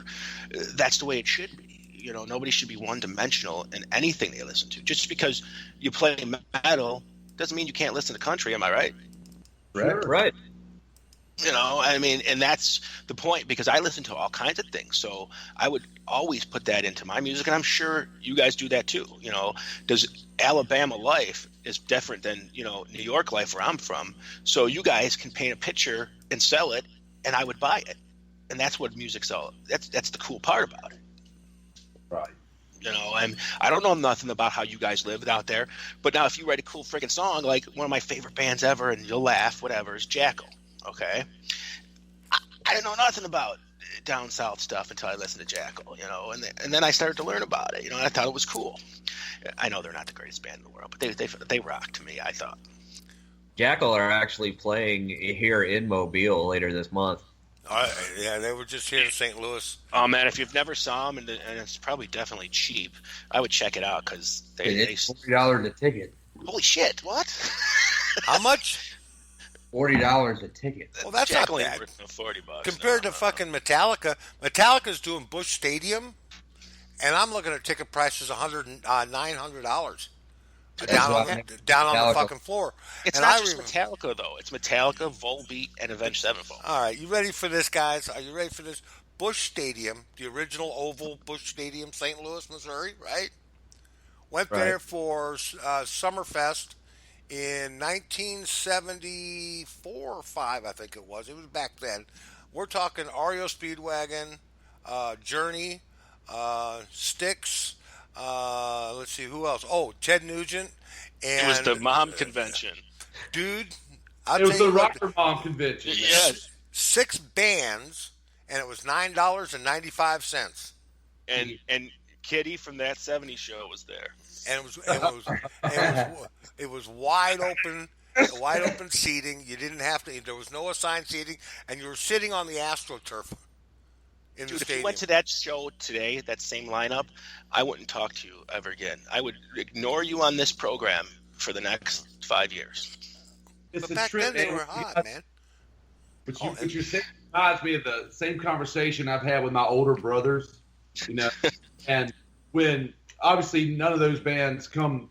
That's the way it should be. You know, nobody should be one-dimensional in anything they listen to. Just because you play metal doesn't mean you can't listen to country. Am I right? Right. You know, I mean, and that's the point, because I listen to all kinds of things. So I would always put that into my music, and I'm sure you guys do that too. You know, does Alabama life is different than, you know, New York life where I'm from. So you guys can paint a picture and sell it, and I would buy it. And that's what music's all. That's the cool part about it. Right. You know, and I don't know nothing about how you guys live out there, but now if you write a cool freaking song, like one of my favorite bands ever, and you'll laugh, whatever, is Jackal. Okay, I didn't know nothing about down south stuff until I listened to Jackal, and then I started to learn about it, and I thought it was cool. I know they're not the greatest band in the world, but they rock to me, I thought. Jackal are actually playing here in Mobile later this month. Yeah, they were just here in St. Louis. Oh man, if you've never saw them, and it's probably definitely cheap, I would check it out because It's $40 a ticket. Holy shit! What? How much? $40 a ticket. Well, that's Jackal not ain't bad. worth no $40 Compared to fucking Metallica. Metallica's doing Busch Stadium, and I'm looking at ticket prices $900 down on the fucking floor. It's and not just Metallica though. It's Metallica, Volbeat, and Avenged Sevenfold. All right, you ready for this, guys? Are you ready for this? Busch Stadium, the original oval Busch Stadium, St. Louis, Missouri, right? Went there for Summerfest in 1974 or 5, I think it was. It was back then. We're talking REO Speedwagon, Journey, Styx. Let's see, who else? Oh, Ted Nugent. And, it was the mom convention. Dude, it was the Rocker Mom convention. Yes. 6 bands, and it was $9.95. And Kitty from That 70s Show was there. And it was wide open seating. You didn't have to. There was no assigned seating, and you were sitting on the AstroTurf in the Dude, if stadium. you went to that show today, that same lineup, I wouldn't talk to you ever again. I would ignore you on this program for the next 5 years. It's But back then they were hot, man. But you're saying reminds me of the same conversation I've had with my older brothers, and when obviously none of those bands come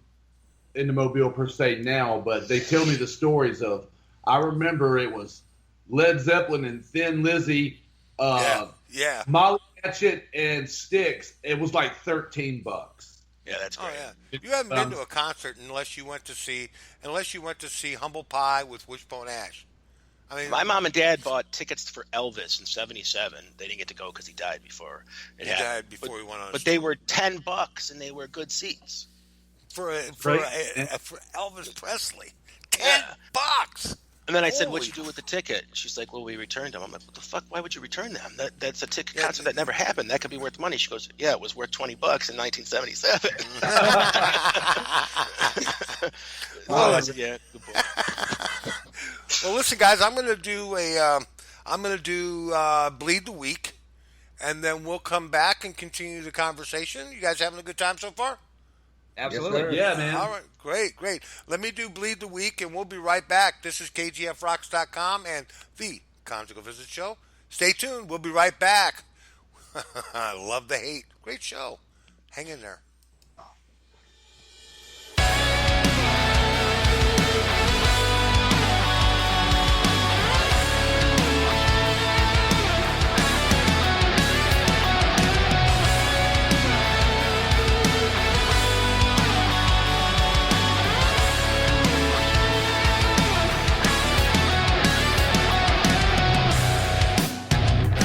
into Mobile per se now, but they tell me the stories of. I remember it was Led Zeppelin and Thin Lizzy, Yeah. Molly Hatchet and Styx. It was like $13. Yeah, that's great. Oh yeah. You haven't been to a concert unless you went to see Humble Pie with Wishbone Ash. I mean, my mom and dad bought tickets for Elvis in '77. They didn't get to go because he died before it happened. died before he went on. But they were $10, and they were good seats. for Elvis Presley. $10. And then I said, "What'd you do with the ticket?" She's like, "Well, we returned them." I'm like, "What the fuck? Why would you return them? That's a ticket concert that never happened. That could be worth money." She goes, "Yeah, it was worth $20 in 1977." Yeah, good boy. Well, listen, guys, I'm gonna do Bleed the Week, and then we'll come back and continue the conversation. You guys having a good time so far? Absolutely. Yeah, man. All right, great. Let me do Bleed the Week, and we'll be right back. This is KGFRocks.com and the Conjugal Visit Show. Stay tuned. We'll be right back. I love the hate. Great show. Hang in there.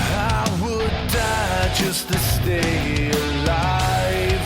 I would die just to stay alive.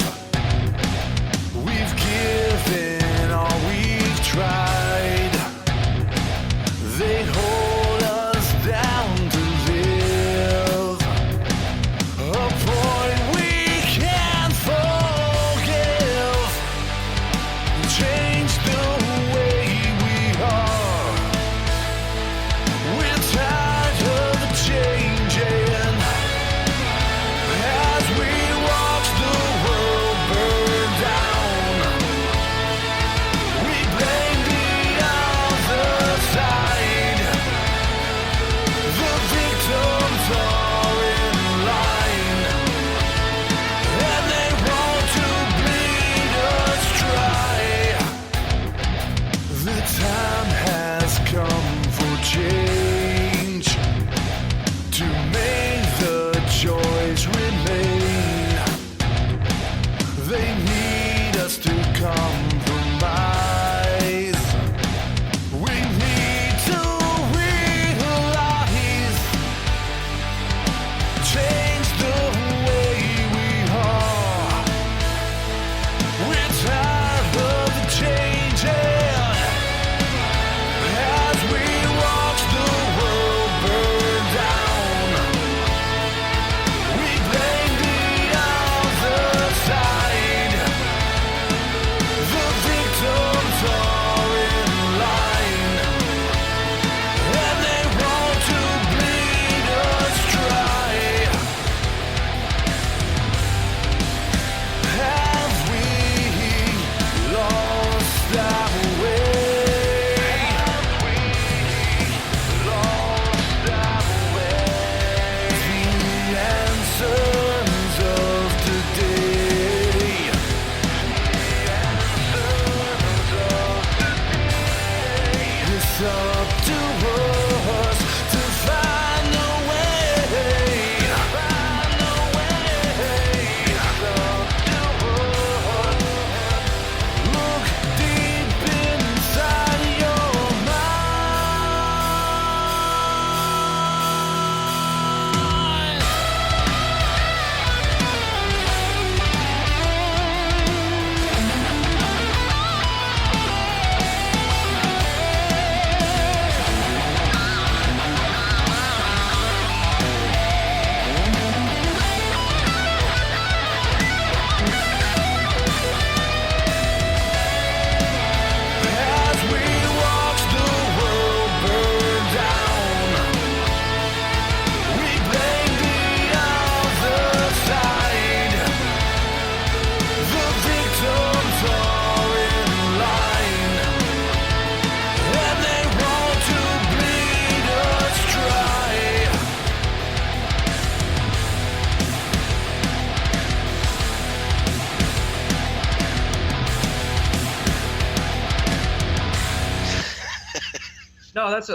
No, that's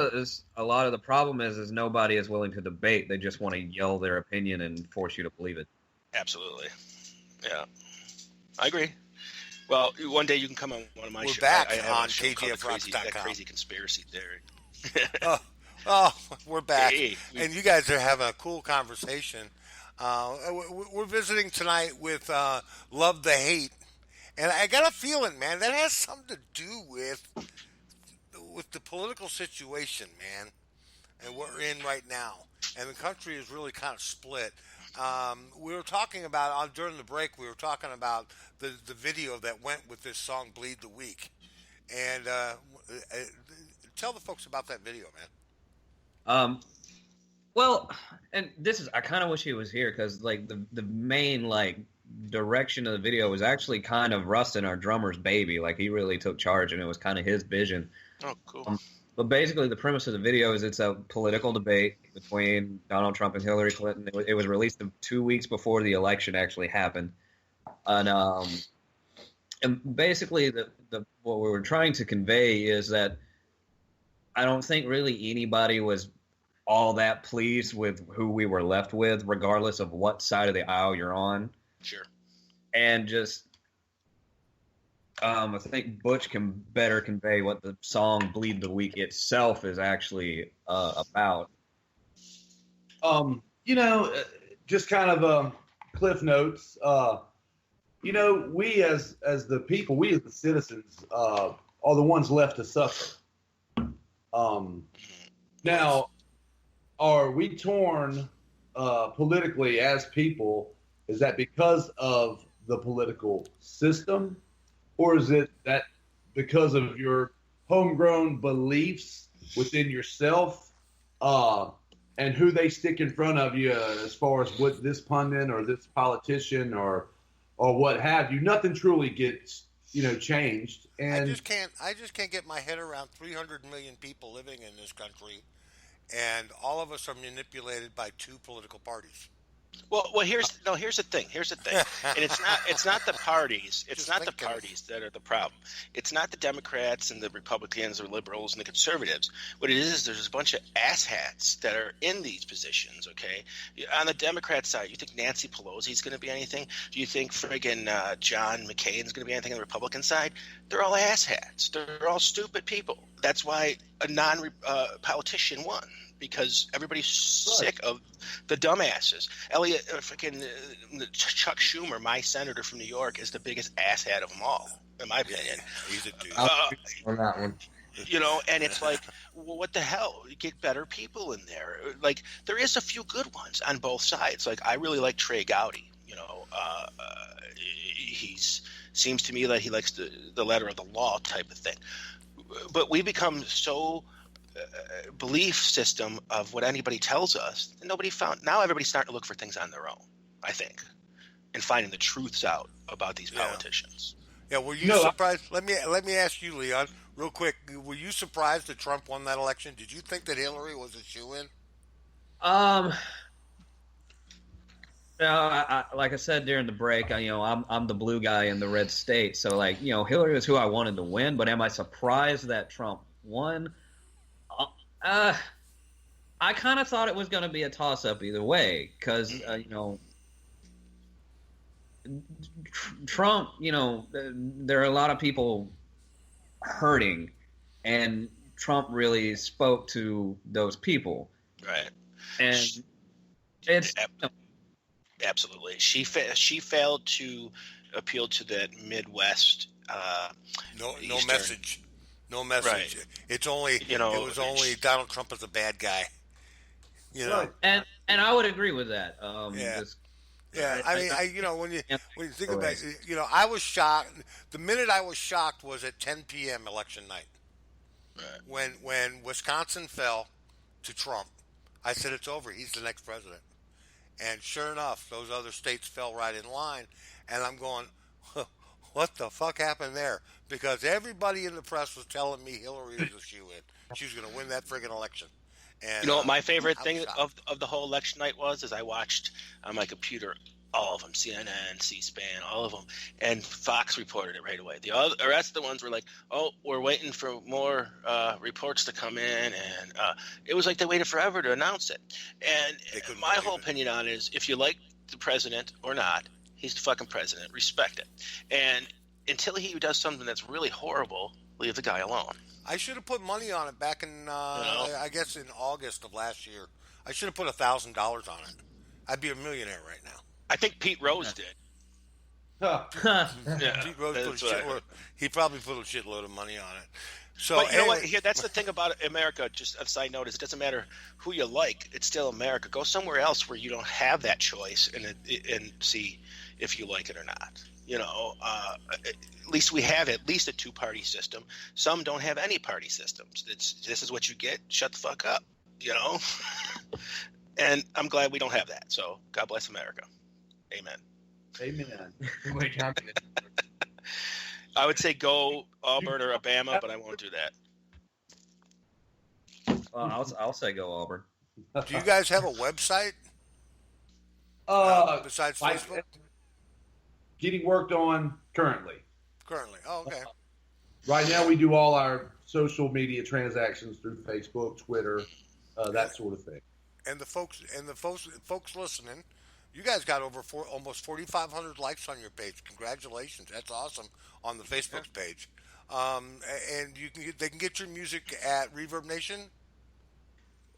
a lot of the problem is nobody is willing to debate. They just want to yell their opinion and force you to believe it. Absolutely. Yeah. I agree. Well, one day you can come on one of my shows. We're back I have on a show called KGFRocks.com. That Crazy Conspiracy Theory. We're back. Hey. And you guys are having a cool conversation. We're visiting tonight with Love the Hate. And I got a feeling, man, that has something to do with the political situation, man, and what we're in right now. And the country is really kind of split. We were talking about, during the break, we were talking about the video that went with this song, Bleed the Week. And tell the folks about that video, man. Well, and this is, I kind of wish he was here because, like, the main, like, direction of the video was actually kind of Rustin, our drummer's baby. Like, he really took charge, and it was kind of his vision. Oh, cool. But basically, the premise of the video is it's a political debate between Donald Trump and Hillary Clinton. It was released 2 weeks before the election actually happened, and basically, what we were trying to convey is that I don't think really anybody was all that pleased with who we were left with, regardless of what side of the aisle you're on. Sure. And just, I think Butch can better convey what the song "Bleed the Week" itself is actually about. Just kind of cliff notes. We as the people, we as the citizens, are the ones left to suffer. Now, are we torn politically as people? Is that because of the political system? Or is it that because of your homegrown beliefs within yourself and who they stick in front of you as far as what this pundit or this politician or what have you? Nothing truly gets changed. And I just can't get my head around 300 million people living in this country, and all of us are manipulated by two political parties. Well, here's the thing. And it's not the parties. It's not the parties that are the problem. It's not the Democrats and the Republicans or liberals and the conservatives. What it is, there's a bunch of asshats that are in these positions, okay? On the Democrat side, you think Nancy Pelosi's going to be anything? Do you think friggin' John McCain's going to be anything on the Republican side? They're all asshats. They're all stupid people. That's why a non-politician won. Because everybody's sick of the dumbasses. Chuck Schumer, my senator from New York, is the biggest asshat of them all, in my opinion. He's a dude. On that one. And it's like, well, what the hell? Get better people in there. Like, there is a few good ones on both sides. Like, I really like Trey Gowdy. He's seems to me that he likes the letter of the law type of thing. But we become so belief system of what anybody tells us, and nobody found. Now everybody's starting to look for things on their own, I think, and finding the truths out about these politicians. Yeah, were you surprised? Let me ask you, Leon, real quick. Were you surprised that Trump won that election? Did you think that Hillary was a shoo-in? Like I said during the break, I'm the blue guy in the red state, so Hillary was who I wanted to win. But am I surprised that Trump won? I kind of thought it was going to be a toss-up either way because, Trump, there are a lot of people hurting, and Trump really spoke to those people. Right. And it's... Absolutely. She failed to appeal to that Midwest... No message. No message. Right. It's only it was only Donald Trump as a bad guy. Right. And I would agree with that. When you think about it, I was shocked. The minute I was shocked was at 10 p.m. election night. Right. When Wisconsin fell to Trump, I said it's over. He's the next president. And sure enough, those other states fell right in line. And I'm going, what the fuck happened there? Because everybody in the press was telling me Hillary was a shoo-in. She was going to win that friggin' election. And what my favorite thing of the whole election night was I watched on my computer All of them, CNN, C-SPAN, all of them, and Fox reported it right away. The rest of the ones were like, "Oh, we're waiting for more reports to come in," and it was like they waited forever to announce it. And my whole opinion on it is, if you like the president or not, he's the fucking president. Respect it, and until he does something that's really horrible, leave the guy alone. I should have put money on it back in, I guess, in August of last year. I should have put $1,000 on it. I'd be a millionaire right now. I think Pete Rose did. Yeah. Pete Rose he probably put a shitload of money on it. So, but you know what? Here, that's the thing about America. Just a side note is, it doesn't matter who you like; it's still America. Go somewhere else where you don't have that choice, and see if you like it or not. You know, at least we have at least a two-party system. Some don't have any party systems. This is what you get. Shut the fuck up. You know. And I'm glad we don't have that. So God bless America. Amen. Amen. I would say go Auburn or Alabama, but I won't do that. I'll say go Auburn. Do you guys have a website? Besides Facebook? Getting worked on currently. Currently. Oh, okay. Right now we do all our social media transactions through Facebook, Twitter, that sort of thing. And the folks listening, you guys got over almost 4,500 likes on your page. Congratulations, that's awesome on the Facebook page. And they can get your music at Reverb Nation.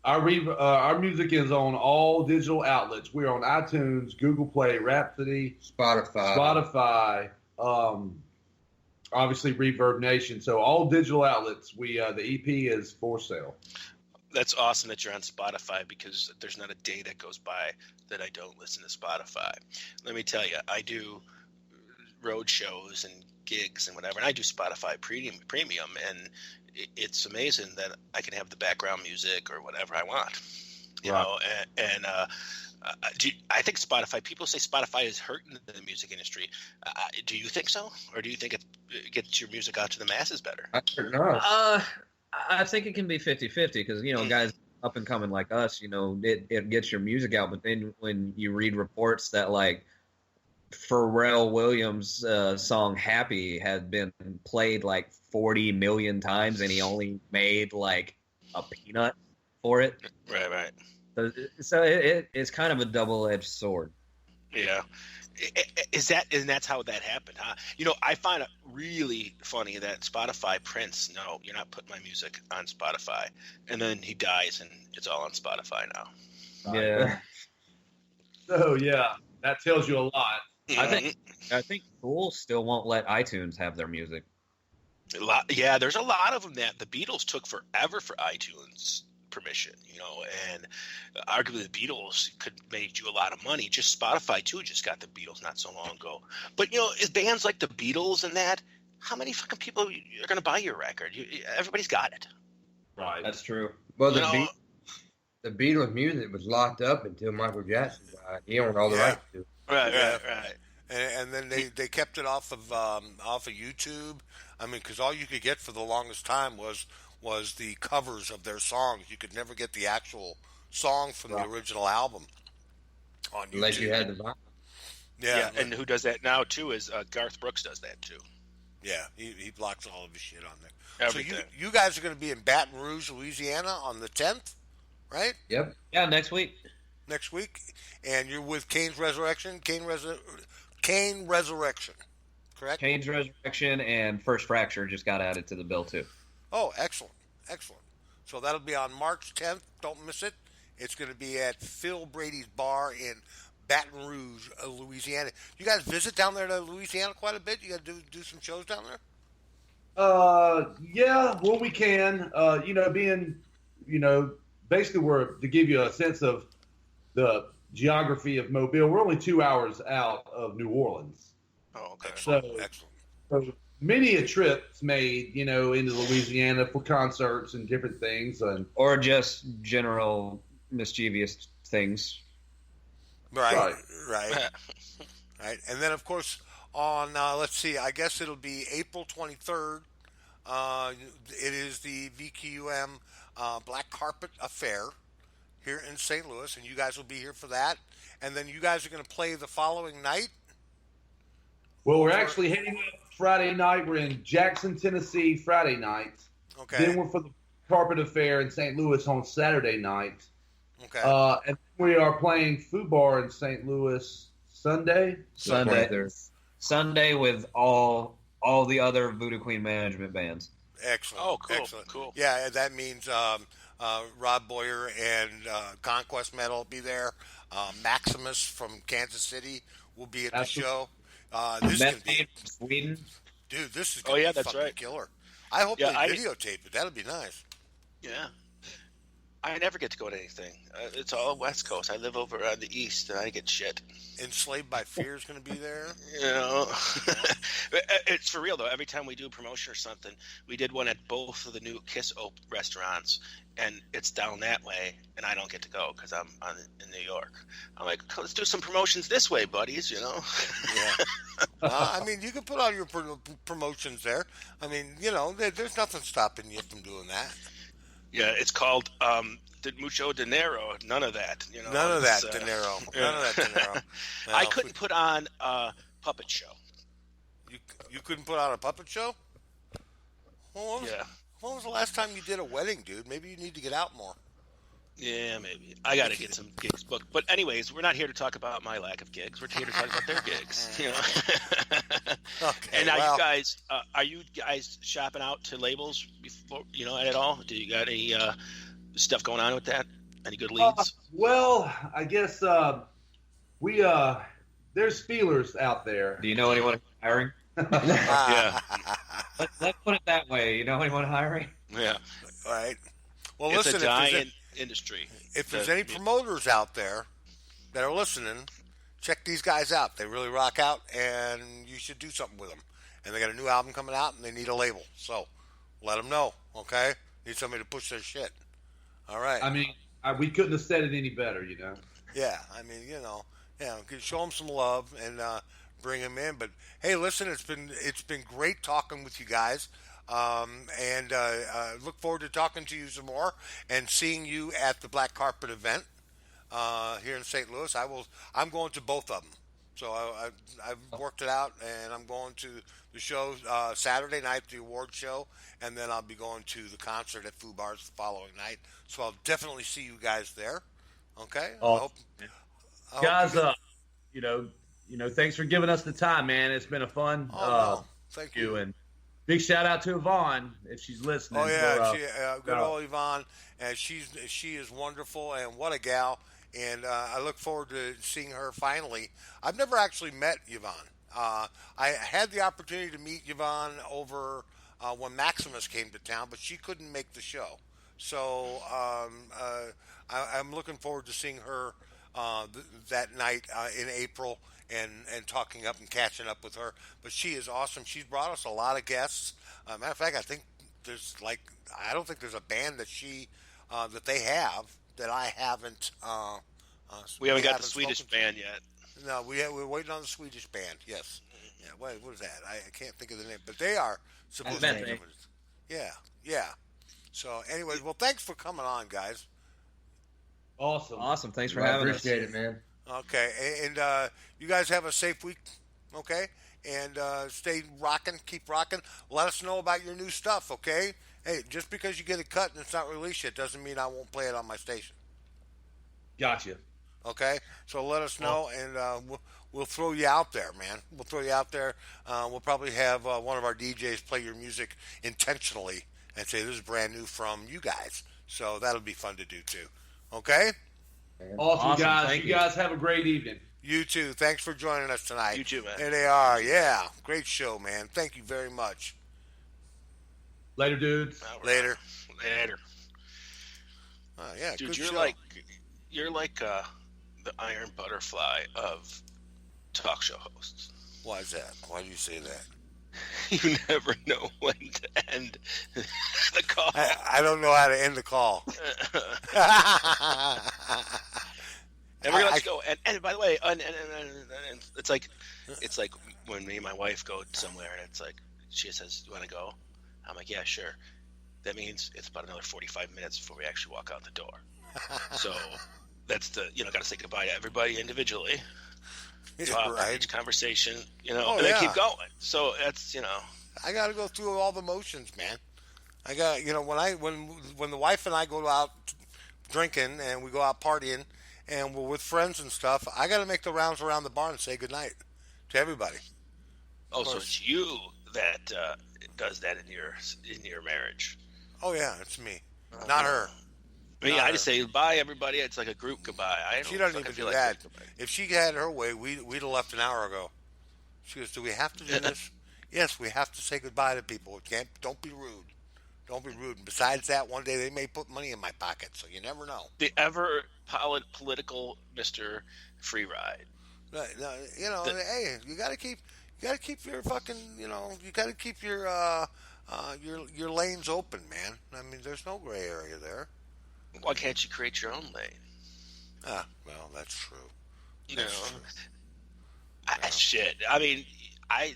Our music is on all digital outlets. We're on iTunes, Google Play, Rhapsody, Spotify. Obviously Reverb Nation. So all digital outlets. The EP is for sale. That's awesome that you're on Spotify, because there's not a day that goes by that I don't listen to Spotify. Let me tell you, I do road shows and gigs and whatever, and I do Spotify premium, and it's amazing that I can have the background music or whatever I want. You know, and I think Spotify. People say Spotify is hurting the music industry. Do you think so, or do you think it gets your music out to the masses better? I don't know. I think it can be 50-50 because, you know, guys up and coming like us, you know, it gets your music out. But then when you read reports that, like, Pharrell Williams' song Happy had been played like 40 million times and he only made like a peanut for it. Right. So it's kind of a double-edged sword. Yeah. And that's how that happened, huh? You know, I find it really funny that Spotify Prince, no, you're not putting my music on Spotify. And then he dies and it's all on Spotify now. Yeah. So, yeah, that tells you a lot. I think Tool still won't let iTunes have their music. Yeah, there's a lot of them that the Beatles took forever for iTunes permission, you know, and arguably the Beatles could made you a lot of money. Just Spotify too just got the Beatles not so long ago. But you know, is bands like the Beatles and that, how many fucking people are going to buy your record? Everybody's got it. Right. That's true. Well, the Beatles music was locked up until Michael Jackson died. He owned all the rights to it. Right. And then they kept it off of YouTube. I mean, because all you could get for the longest time was the covers of their songs. You could never get the actual song from the original album on YouTube. Unless you had the vinyl. Yeah, and who does that now too is Garth Brooks does that too. Yeah, he blocks all of his shit on there. Everything. So you guys are going to be in Baton Rouge, Louisiana on the 10th, right? Yep. Yeah, next week. Next week, and you're with Kane's Resurrection. Kane Resurrection, correct? Kane's Resurrection and First Fracture just got added to the bill too. Oh, excellent. So that'll be on March 10th. Don't miss it. It's going to be at Phil Brady's Bar in Baton Rouge, Louisiana. You guys visit down there to Louisiana quite a bit? You got to do some shows down there? Yeah, well, we can. Basically we're, to give you a sense of the geography of Mobile, we're only 2 hours out of New Orleans. Oh, okay. Excellent. So many a trip's made, into Louisiana for concerts and different things. Or just general mischievous things. Right. And then, of course, on, let's see, I guess it'll be April 23rd. It is the VQM Black Carpet Affair. here in St. Louis, and you guys will be here for that. And then you guys are going to play the following night. Well, we're actually heading up Friday night. We're in Jackson, Tennessee, Friday night. Okay. Then we're for the Carpet Affair in St. Louis on Saturday night. Okay. And we are playing Food Bar in St. Louis Sunday. Sunday with all the other Voodoo Queen management bands. Excellent. Oh, cool. Excellent. Cool. Yeah, that means Rob Boyer and Conquest Metal will be there. Maximus from Kansas City will be at the show. This can be from Sweden. Dude, this is going to be that's fucking right. killer. I hope Yeah, they videotape it. That'll be nice. Yeah. I never get to go to anything. It's all West Coast. I live over on the East, and I get shit. Enslaved by Fear is going to be there. You know, it's for real though. Every time we do a promotion or something, we did one at both of the new Kiss restaurants, and it's down that way, and I don't get to go because I'm in New York. I'm like, let's do some promotions this way, buddies. You know. Yeah. I mean, you can put all your promotions there. I mean, you know, there's nothing stopping you from doing that. Yeah, it's called the Mucho Dinero. None of that. You know. None of that dinero. None of that dinero. No. I couldn't put on a puppet show. You couldn't put on a puppet show? Well, Yeah. When was the last time you did a wedding, dude? Maybe you need to get out more. Yeah, maybe. I got to get some gigs booked. But anyways, we're not here to talk about my lack of gigs. We're here to talk about their gigs. You know. Okay. And now you guys, are you guys shopping out to labels before, you know, at all? Do you got any stuff going on with that? Any good leads? Well, I guess there's feelers out there. Do you know anyone hiring? Yeah. Let's put it that way. You know anyone hiring? Yeah. All right. Well, It's listen, a dying industry. if there's any promoters out there that are listening, check these guys out. They really rock out, and you should do something with them. And they got a new album coming out, and they need a label. So let them know, okay? Need somebody to push their shit. All right. I mean, we couldn't have said it any better, you know. Yeah, I mean, you know, show them some love and bring them in. But hey, listen, it's been great talking with you guys, and look forward to talking to you some more and seeing you at the Black Carpet event here in St. Louis. I'm going to both of them, so I've worked it out, and I'm going to the show Saturday night, the award show, and then I'll be going to the concert at Foo Bars the following night. So I'll definitely see you guys there. Okay. Awesome. I hope Guys, you thanks for giving us the time, man. It's been a fun. no. Thank you. And big shout out to Yvonne if she's listening. Oh yeah, for, good old Yvonne, and she is wonderful, and what a gal. And I look forward to seeing her finally. I've never actually met Yvonne. I had the opportunity to meet Yvonne over when Maximus came to town, but she couldn't make the show. So I'm looking forward to seeing her that night in April and talking up and catching up with her. But she is awesome. She's brought us a lot of guests. Matter of fact, I think I don't think there's a band that they have that I haven't. We haven't got the Swedish band yet. No, we're waiting on the Swedish band. Yes. Yeah. What is that? I can't think of the name, but they are supposed to be. Yeah. So, anyways, well, thanks for coming on, guys. Awesome. Thanks for having us. Appreciate it, man. Okay, and you guys have a safe week, okay? And stay rocking, keep rocking. Let us know about your new stuff, okay? Hey, just because you get it cut and it's not released yet doesn't mean I won't play it on my station. Gotcha. Okay, so let us know, and we'll throw you out there, man. We'll throw you out there. We'll probably have one of our DJs play your music intentionally and say this is brand new from you guys. So that'll be fun to do too. Okay? Awesome, guys. Thank You guys have a great evening. You too. Thanks for joining us tonight. You too, man. There they are. Yeah, great show, man. Thank you very much. Later, dudes. Later. Yeah, Dude, good you're show. like the Iron Butterfly of talk show hosts. Why is that? Why do you say that? You never know when to end the call. I don't know how to end the call. And we're gonna let you go. And by the way, and it's like when me and my wife go somewhere, and it's like she says, "You want to go?" I'm like, "Yeah, sure." That means it's about another 45 minutes before we actually walk out the door. So that's got to say goodbye to everybody individually. Talk, Right. each conversation, Oh, and then yeah. keep going. So that's, I got to go through all the motions, man. I got, when the wife and I go out drinking and we go out partying and we're with friends and stuff, I got to make the rounds around the bar and say goodnight to everybody. oh, so course. it's you that does that in your marriage. Oh yeah, it's me, not her. I mean, Not I her. just say bye, everybody. It's like a group goodbye. She doesn't fucking even feel do like that. saying goodbye. If she had her way, we'd have left an hour ago. She goes, "Do we have to do this?" Yes, we have to say goodbye to people. We can't. Don't be rude. Don't be rude. And besides that, one day they may put money in my pocket, so you never know. The ever political Mr. Free Ride. No, hey, you got to keep your fucking, you got to keep your lanes open, man. I mean, there's no gray area there. Why can't you create your own lane? Ah, well, that's true. You That's know, true. shit. I mean, I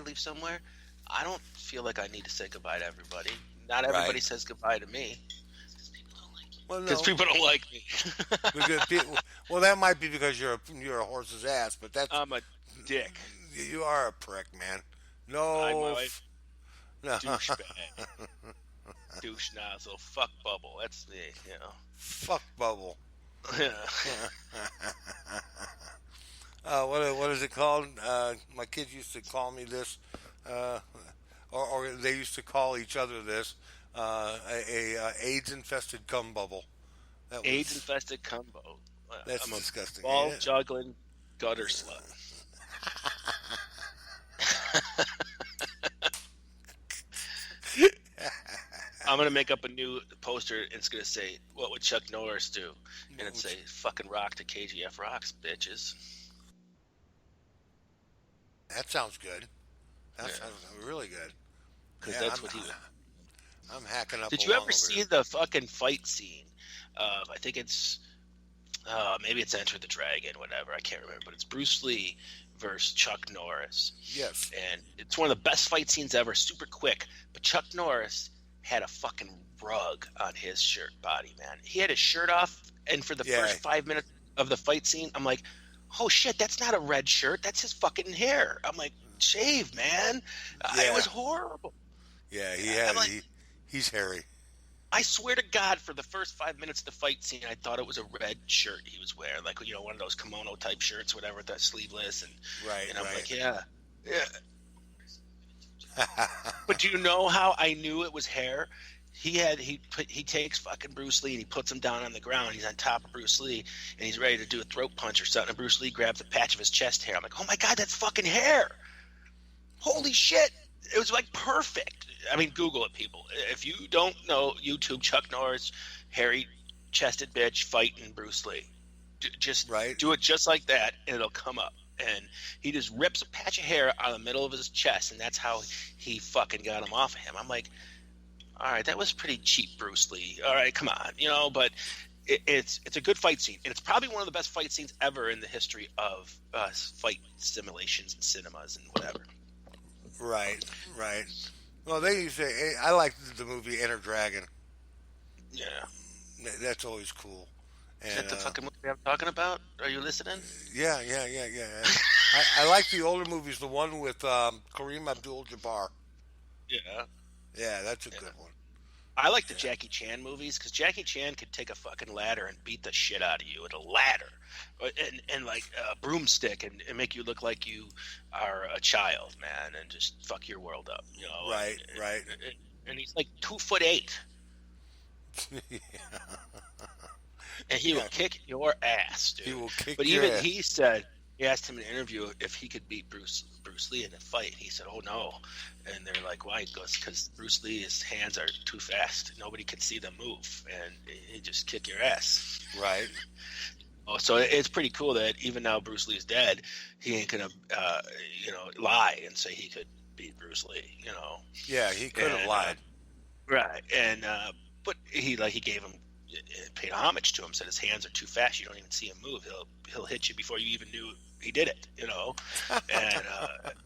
leave somewhere. I don't feel like I need to say goodbye to everybody. Not everybody Right. says goodbye to me Well, no, because people don't like me. because people, well, that might be because you're a horse's ass, but that's I'm a dick. you are a prick, man. I'm No, a no. douchebag. Douche nozzle. Fuck bubble. That's me. Fuck bubble. Yeah. What is it called? My kids used to call me this, or they used to call each other this, a AIDS infested cum bubble. That was, AIDS infested combo. That's I'm a disgusting. ball Yeah. juggling gutter slut. I'm gonna make up a new poster. And it's gonna say, "What would Chuck Norris do?" And it'd say, "Fucking rock to KGF rocks, bitches." That sounds good. That Yeah. sounds really good. Because Yeah, that's what he. I'm hacking up. Did you along ever over see here. the fucking fight scene? I think it's maybe it's Enter the Dragon, whatever. I can't remember, but it's Bruce Lee versus Chuck Norris. Yes. And it's one of the best fight scenes ever, super quick. But Chuck Norris had a fucking rug on his shirt body, man. He had his shirt off, and for the Yeah. first 5 minutes of the fight scene, I'm like, oh shit, that's not a red shirt, that's his fucking hair. I'm like, shave, man. Yeah. It was horrible. Yeah, I'm like- he's hairy. I swear to God, for the first 5 minutes of the fight scene, I thought it was a red shirt he was wearing, like one of those kimono type shirts, whatever, that's sleeveless, and Right, I'm right. like, yeah. But do you know how I knew it was hair? He takes fucking Bruce Lee and he puts him down on the ground. He's on top of Bruce Lee and he's ready to do a throat punch or something. And Bruce Lee grabs a patch of his chest hair. I'm like, oh my God, that's fucking hair! Holy shit! It was like perfect. I mean, Google it, people. If you don't know, YouTube Chuck Norris, hairy chested bitch fighting Bruce Lee. Just Right. do it just like that, and it'll come up. And he just rips a patch of hair out of the middle of his chest, and that's how he fucking got him off of him. I'm like, all right, that was pretty cheap, Bruce Lee. All right, come on, but it's a good fight scene, and it's probably one of the best fight scenes ever in the history of fight simulations and cinemas and whatever. Right. Well, they used to. I like the movie Enter Dragon. Yeah. That's always cool. Is And, that the fucking movie I'm talking about? Are you listening? Yeah. I like the older movies. The one with Kareem Abdul-Jabbar. Yeah. Yeah, that's a good one. I like the Jackie Chan movies because Jackie Chan could take a fucking ladder and beat the shit out of you with a ladder and like a broomstick and make you look like you are a child, man, and just fuck your world up, Right. And he's like 2'8", and he will kick your ass, dude. He will kick But your even ass. he said, he asked him in an interview if he could beat Bruce Lee in a fight. He said, "Oh no," and they're like, "Why?" He goes, "Because Bruce Lee's hands are too fast. Nobody can see them move, and he just kick your ass." Right. Oh, so it's pretty cool that even now Bruce Lee's dead, he ain't gonna, lie and say he could beat Bruce Lee. Yeah, he could have And, lied. Right, and but he gave him, paid homage to him, said his hands are too fast. You don't even see him move. He'll hit you before you even knew he did it. And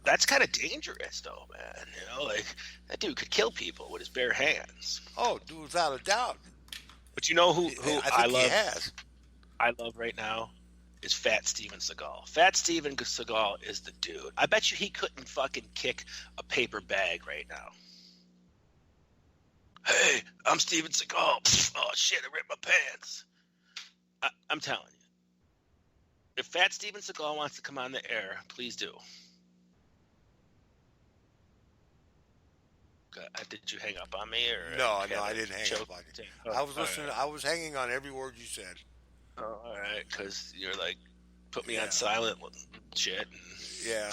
that's kind of dangerous, though, man. Like that dude could kill people with his bare hands. Oh, dude, without a doubt. But you know who I think he has. I love right now is Fat Steven Seagal. Fat Steven Seagal is the dude. I bet you he couldn't fucking kick a paper bag right now. Hey, I'm Steven Seagal. Oh shit, I ripped my pants. I'm telling you. If Fat Steven Seagal wants to come on the air, please do. Did you hang up on me or No, I didn't hang up on you. Oh, I was listening. Right. I was hanging on every word you said. Oh, all right, because you're like put me on silent shit. Yeah.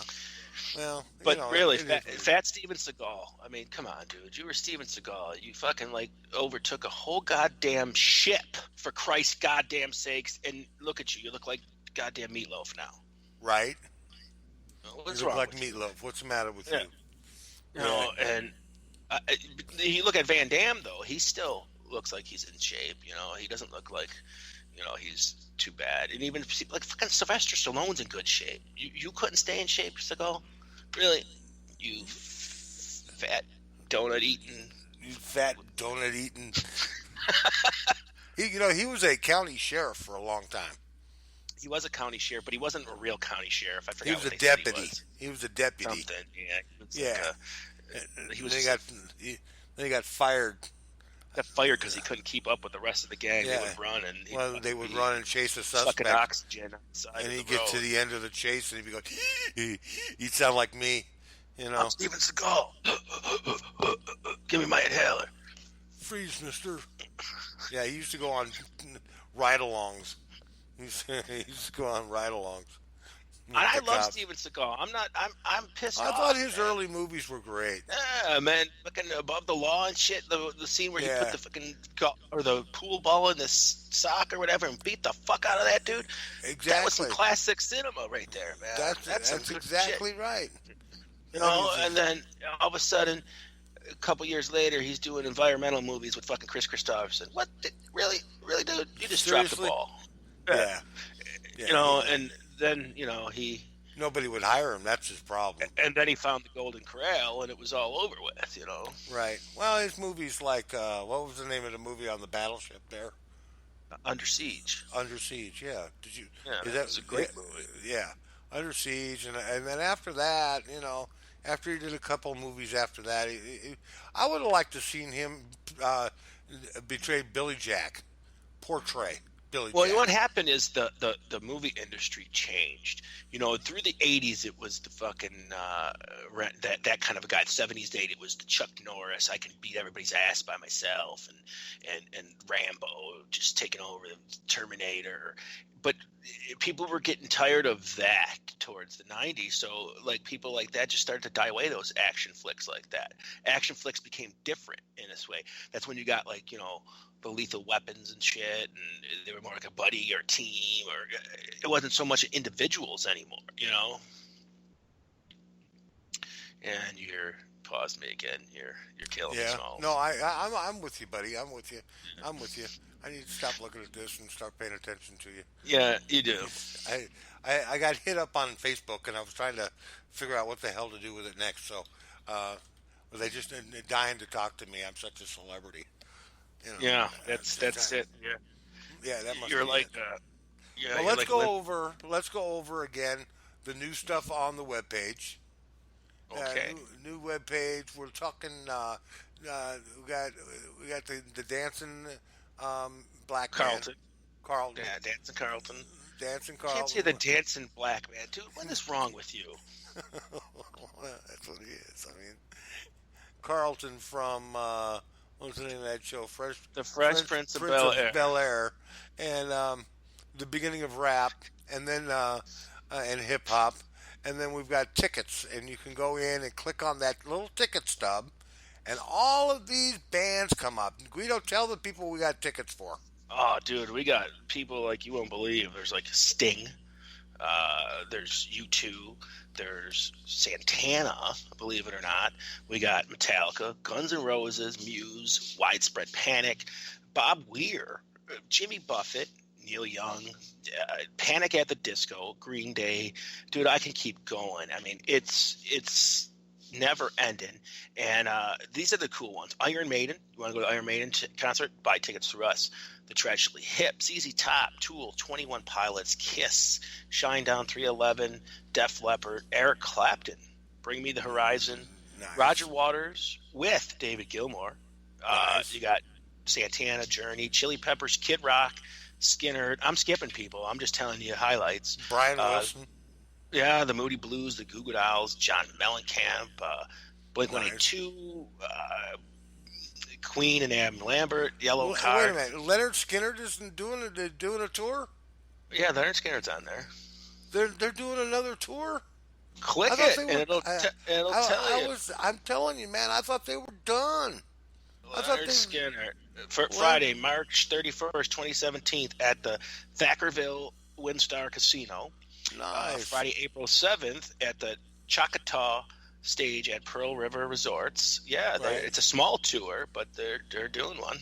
Well, but really, Fat Steven Seagal. I mean, come on, dude. You were Steven Seagal. You fucking like overtook a whole goddamn ship for Christ's goddamn sakes. And look at you. You look like goddamn Meatloaf now. Right. What's you look wrong like with Meatloaf. What's the matter with you? You know, and you look at Van Damme though. He still looks like he's in shape. You know, he doesn't look like, you know, he's too bad. And even like fucking Sylvester Stallone's in good shape. You couldn't stay in shape, Seagal? Really? You fat donut eating. You fat donut eating. He was a county sheriff for a long time. He was a county sheriff, but he wasn't a real county sheriff. I forgot. He was a deputy. He was a deputy. Something. Yeah. He was. Then he got fired. Got fired because he couldn't keep up with the rest of the gang. Yeah. They would run and they would run and chase a suspect. Sucking oxygen outside. And he'd get to the end of the chase and he'd be going, he'd sound like me, you know. I'm Steven Seagal. Give me my inhaler. Freeze, mister. Yeah, he used to go on ride-alongs. He used to go on ride-alongs. And I love Steven Seagal. I'm pissed off. I thought his early movies were great. Yeah, man, fucking Above the Law and shit. The scene where he put the fucking or the pool ball in the sock or whatever and beat the fuck out of that dude. Exactly. That was some classic cinema right there, man. That's exactly right. You know, and then all of a sudden, a couple years later, he's doing environmental movies with fucking Chris Christopherson. What? Really, dude? You just dropped the ball. Yeah. You know, and then, you know, nobody would hire him. That's his problem. And then he found the Golden Corral, and it was all over with, you know. Right. Well, his movies like, what was the name of the movie on the battleship there? Under Siege. Under Siege, yeah. Did you? Yeah, that's a great movie. Yeah. Under Siege, and then after that, you know, after he did a couple movies after that, I would have liked to seen him portray Billy Jack. Well, what happened is the movie industry changed. You know, through the 80s, it was the fucking that kind of a guy. The 70s, it was the Chuck Norris. I can beat everybody's ass by myself, and Rambo just taking over the Terminator. But people were getting tired of that towards the 90s. So, like, people like that just started to die away, those action flicks like that. Action flicks became different in this way. That's when you got, like, you know, the Lethal Weapons and shit, and they were more like a buddy or a team, or it wasn't so much individuals anymore, you know? And you're paused me again. You're killing me, Smalls. No, I'm with you, buddy. I'm with you. I need to stop looking at this and start paying attention to you. Yeah, you do. I got hit up on Facebook, and I was trying to figure out what the hell to do with it next. So, they just dying to talk to me. I'm such a celebrity. You know, yeah, that's it. Yeah, yeah, that must. You're be like, well, let's go over again the new stuff on the webpage. Okay. New webpage. We're talking. We got the dancing black Carlton. Man. Carlton. Yeah, dancing Carlton. Dancing Carlton. Can't say the dancing black man, dude. What is wrong with you? That's what he is. I mean, Carlton from. What was the name of that show? Fresh Prince of Bel-Air. And the beginning of rap, and then and hip hop, and then we've got tickets, and you can go in and click on that little ticket stub, and all of these bands come up. Guido, tell the people we got tickets for. Oh, dude, we got people like you won't believe. There's like Sting. There's U2. There's Santana, believe it or not. We got Metallica, Guns N' Roses, Muse, Widespread Panic, Bob Weir, Jimmy Buffett, Neil Young, Panic at the Disco, Green Day. Dude, I can keep going. I mean, it's never ending. And these are the cool ones. Iron Maiden. You want to go to Iron Maiden concert? Buy tickets through us. The Tragically Hip, ZZ Top, Tool, 21 Pilots, Kiss, Shinedown 311, Def Leppard, Eric Clapton, Bring Me the Horizon, Nice. Roger Waters with David Gilmour. Nice. You got Santana, Journey, Chili Peppers, Kid Rock, Skinner. I'm skipping people. I'm just telling you highlights. Brian Wilson. Yeah, the Moody Blues, the Goo Goo Dolls, John Mellencamp, Blink-182, Queen and Adam Lambert, Yellow Card. Wait a minute. Leonard Skinner isn't doing a tour? Yeah, Leonard Skinner's on there. They're doing another tour? Click I thought it, they and were- it'll tell you. I'm telling you, man. I thought they were done. I thought Leonard they- Skinner. Friday, March 31st, 2017, at the Thackerville WinStar Casino. Nice. Friday, April 7th, at the Choctaw stage at Pearl River Resorts. Yeah, Right. it's a small tour, but they're doing one.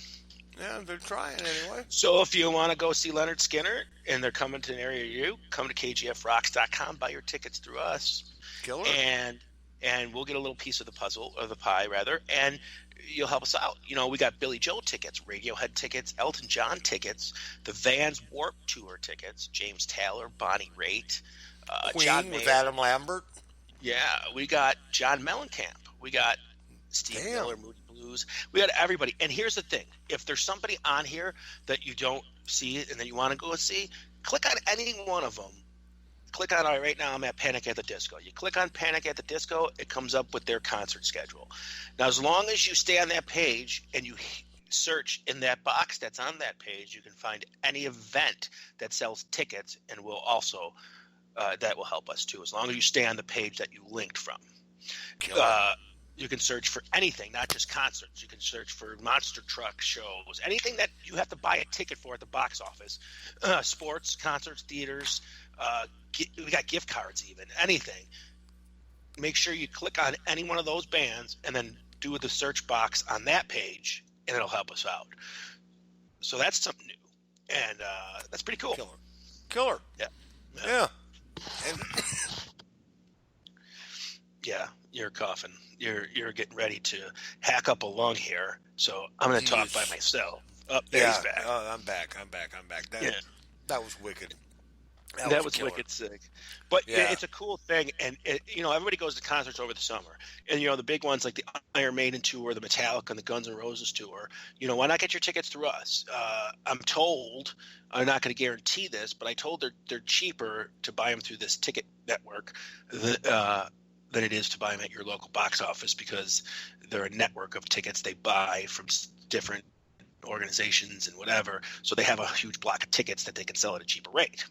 Yeah, they're trying anyway. So if you want to go see Leonard Skinner and they're coming to an area near you, come to kgfrocks.com, buy your tickets through us, Killer. and we'll get a little piece of the puzzle, or the pie rather, and you'll help us out. You know, we got Billy Joel tickets, Radiohead tickets, Elton John tickets, the Vans Warp Tour tickets, James Taylor, Bonnie Raitt, Queen John with Mayer. Adam Lambert. Yeah, we got John Mellencamp. We got Steve Damn. Miller, Moody Blues. We got everybody. And here's the thing. If there's somebody on here that you don't see and that you want to go see, click on any one of them. Click on, all right, right now I'm at Panic at the Disco. You click on Panic at the Disco, it comes up with their concert schedule. Now, as long as you stay on that page and you search in that box that's on that page, you can find any event that sells tickets, and will also that will help us too, as long as you stay on the page that you linked from. You can search for anything, not just concerts. You can search for monster truck shows, anything that you have to buy a ticket for at the box office. Sports, concerts, theaters. We got gift cards, even anything. Make sure you click on any one of those bands and then do the search box on that page, and it'll help us out. So that's something new, and that's pretty cool. Killer. Yeah. And Yeah, you're coughing. You're getting ready to hack up a lung here. So I'm going to talk by myself. Oh, there he's back. I'm back. That was wicked. That was killer. wicked sick. But Yeah. it's a cool thing, and everybody goes to concerts over the summer. And the big ones like the Iron Maiden tour, the Metallica, and the Guns N' Roses tour. Why not get your tickets through us? I'm told, I'm not going to guarantee this, but I told they're cheaper to buy them through this ticket network than it is to buy them at your local box office, because they're a network of tickets they buy from different organizations and whatever, so they have a huge block of tickets that they can sell at a cheaper rate.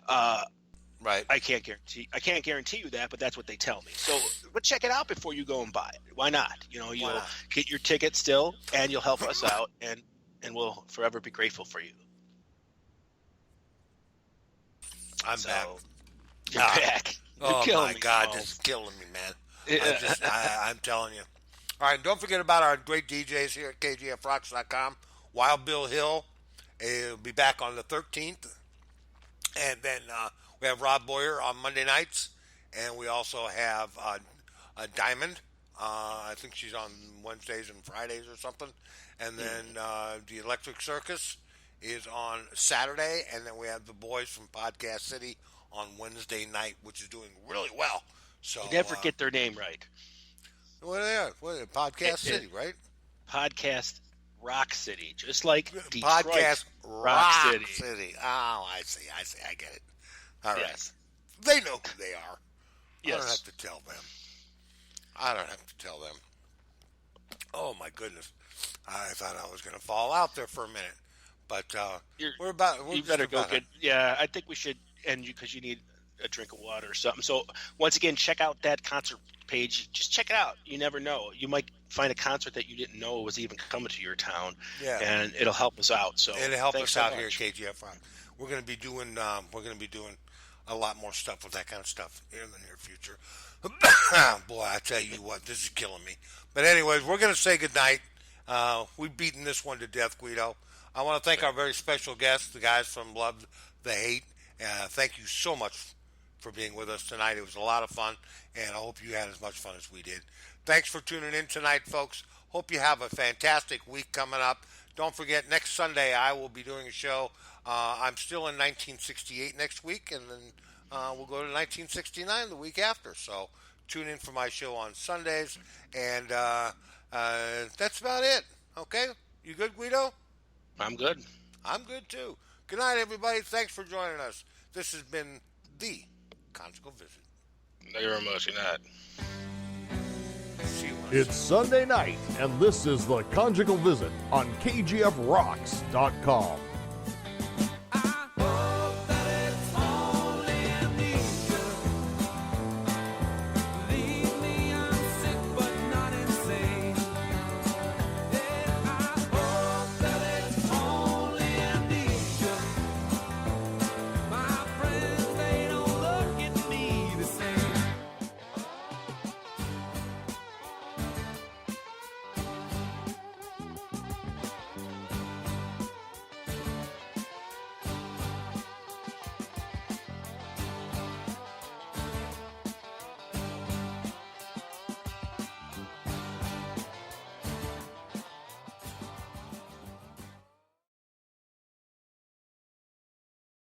Right. I can't guarantee you that, but that's what they tell me. So, but check it out before you go and buy it. Why not? You'll not? get your ticket still, and you'll help us out, and we'll forever be grateful for you. I'm back. You're back. You're Oh killing my me, God, Paul. this is killing me, man. Yeah. I'm telling you. All right, don't forget about our great DJs here at KGFRocks.com. Wild Bill Hill will be back on the 13th. And then we have Rob Boyer on Monday nights. And we also have a Diamond. I think she's on Wednesdays and Fridays or something. And then the Electric Circus is on Saturday. And then we have the boys from Podcast City on Wednesday night, which is doing really well. So You never get their name right. What are they? What are they? Podcast City, right? Podcast Rock City, just like Detroit Podcast Rock City. City. Oh, I see. I get it. All right. Yes. They know who they are. I don't Yes. have to tell them. Oh, my goodness. I thought I was going to fall out there for a minute. But we're You better go get. Yeah, I think we should end you because you need a drink of water or something. So once again, check out that concert page. Just check it out. You never know. You might find a concert that you didn't know was even coming to your town. Yeah. And it'll help us out. So It'll help thanks us so out much. here at KGF Rock. We're going to be doing a lot more stuff with that kind of stuff in the near future. Boy, I tell you what, this is killing me. But anyways, we're going to say goodnight. We've beaten this one to death, Guido. I want to thank our very special guests, the guys from Love the Hate. Thank you so much for being with us tonight. It was a lot of fun, and I hope you had as much fun as we did. Thanks for tuning in tonight, folks. Hope you have a fantastic week coming up. Don't forget, next Sunday I will be doing a show. I'm still in 1968 next week, and then we'll go to 1969 the week after. So tune in for my show on Sundays, and that's about it. Okay? You good, Guido? I'm good. I'm good, too. Good night, everybody. Thanks for joining us. This has been the Conjugal Visit. Thank you very much. Good night. See you later. It's Sunday night, and this is the Conjugal Visit on KGFRocks.com.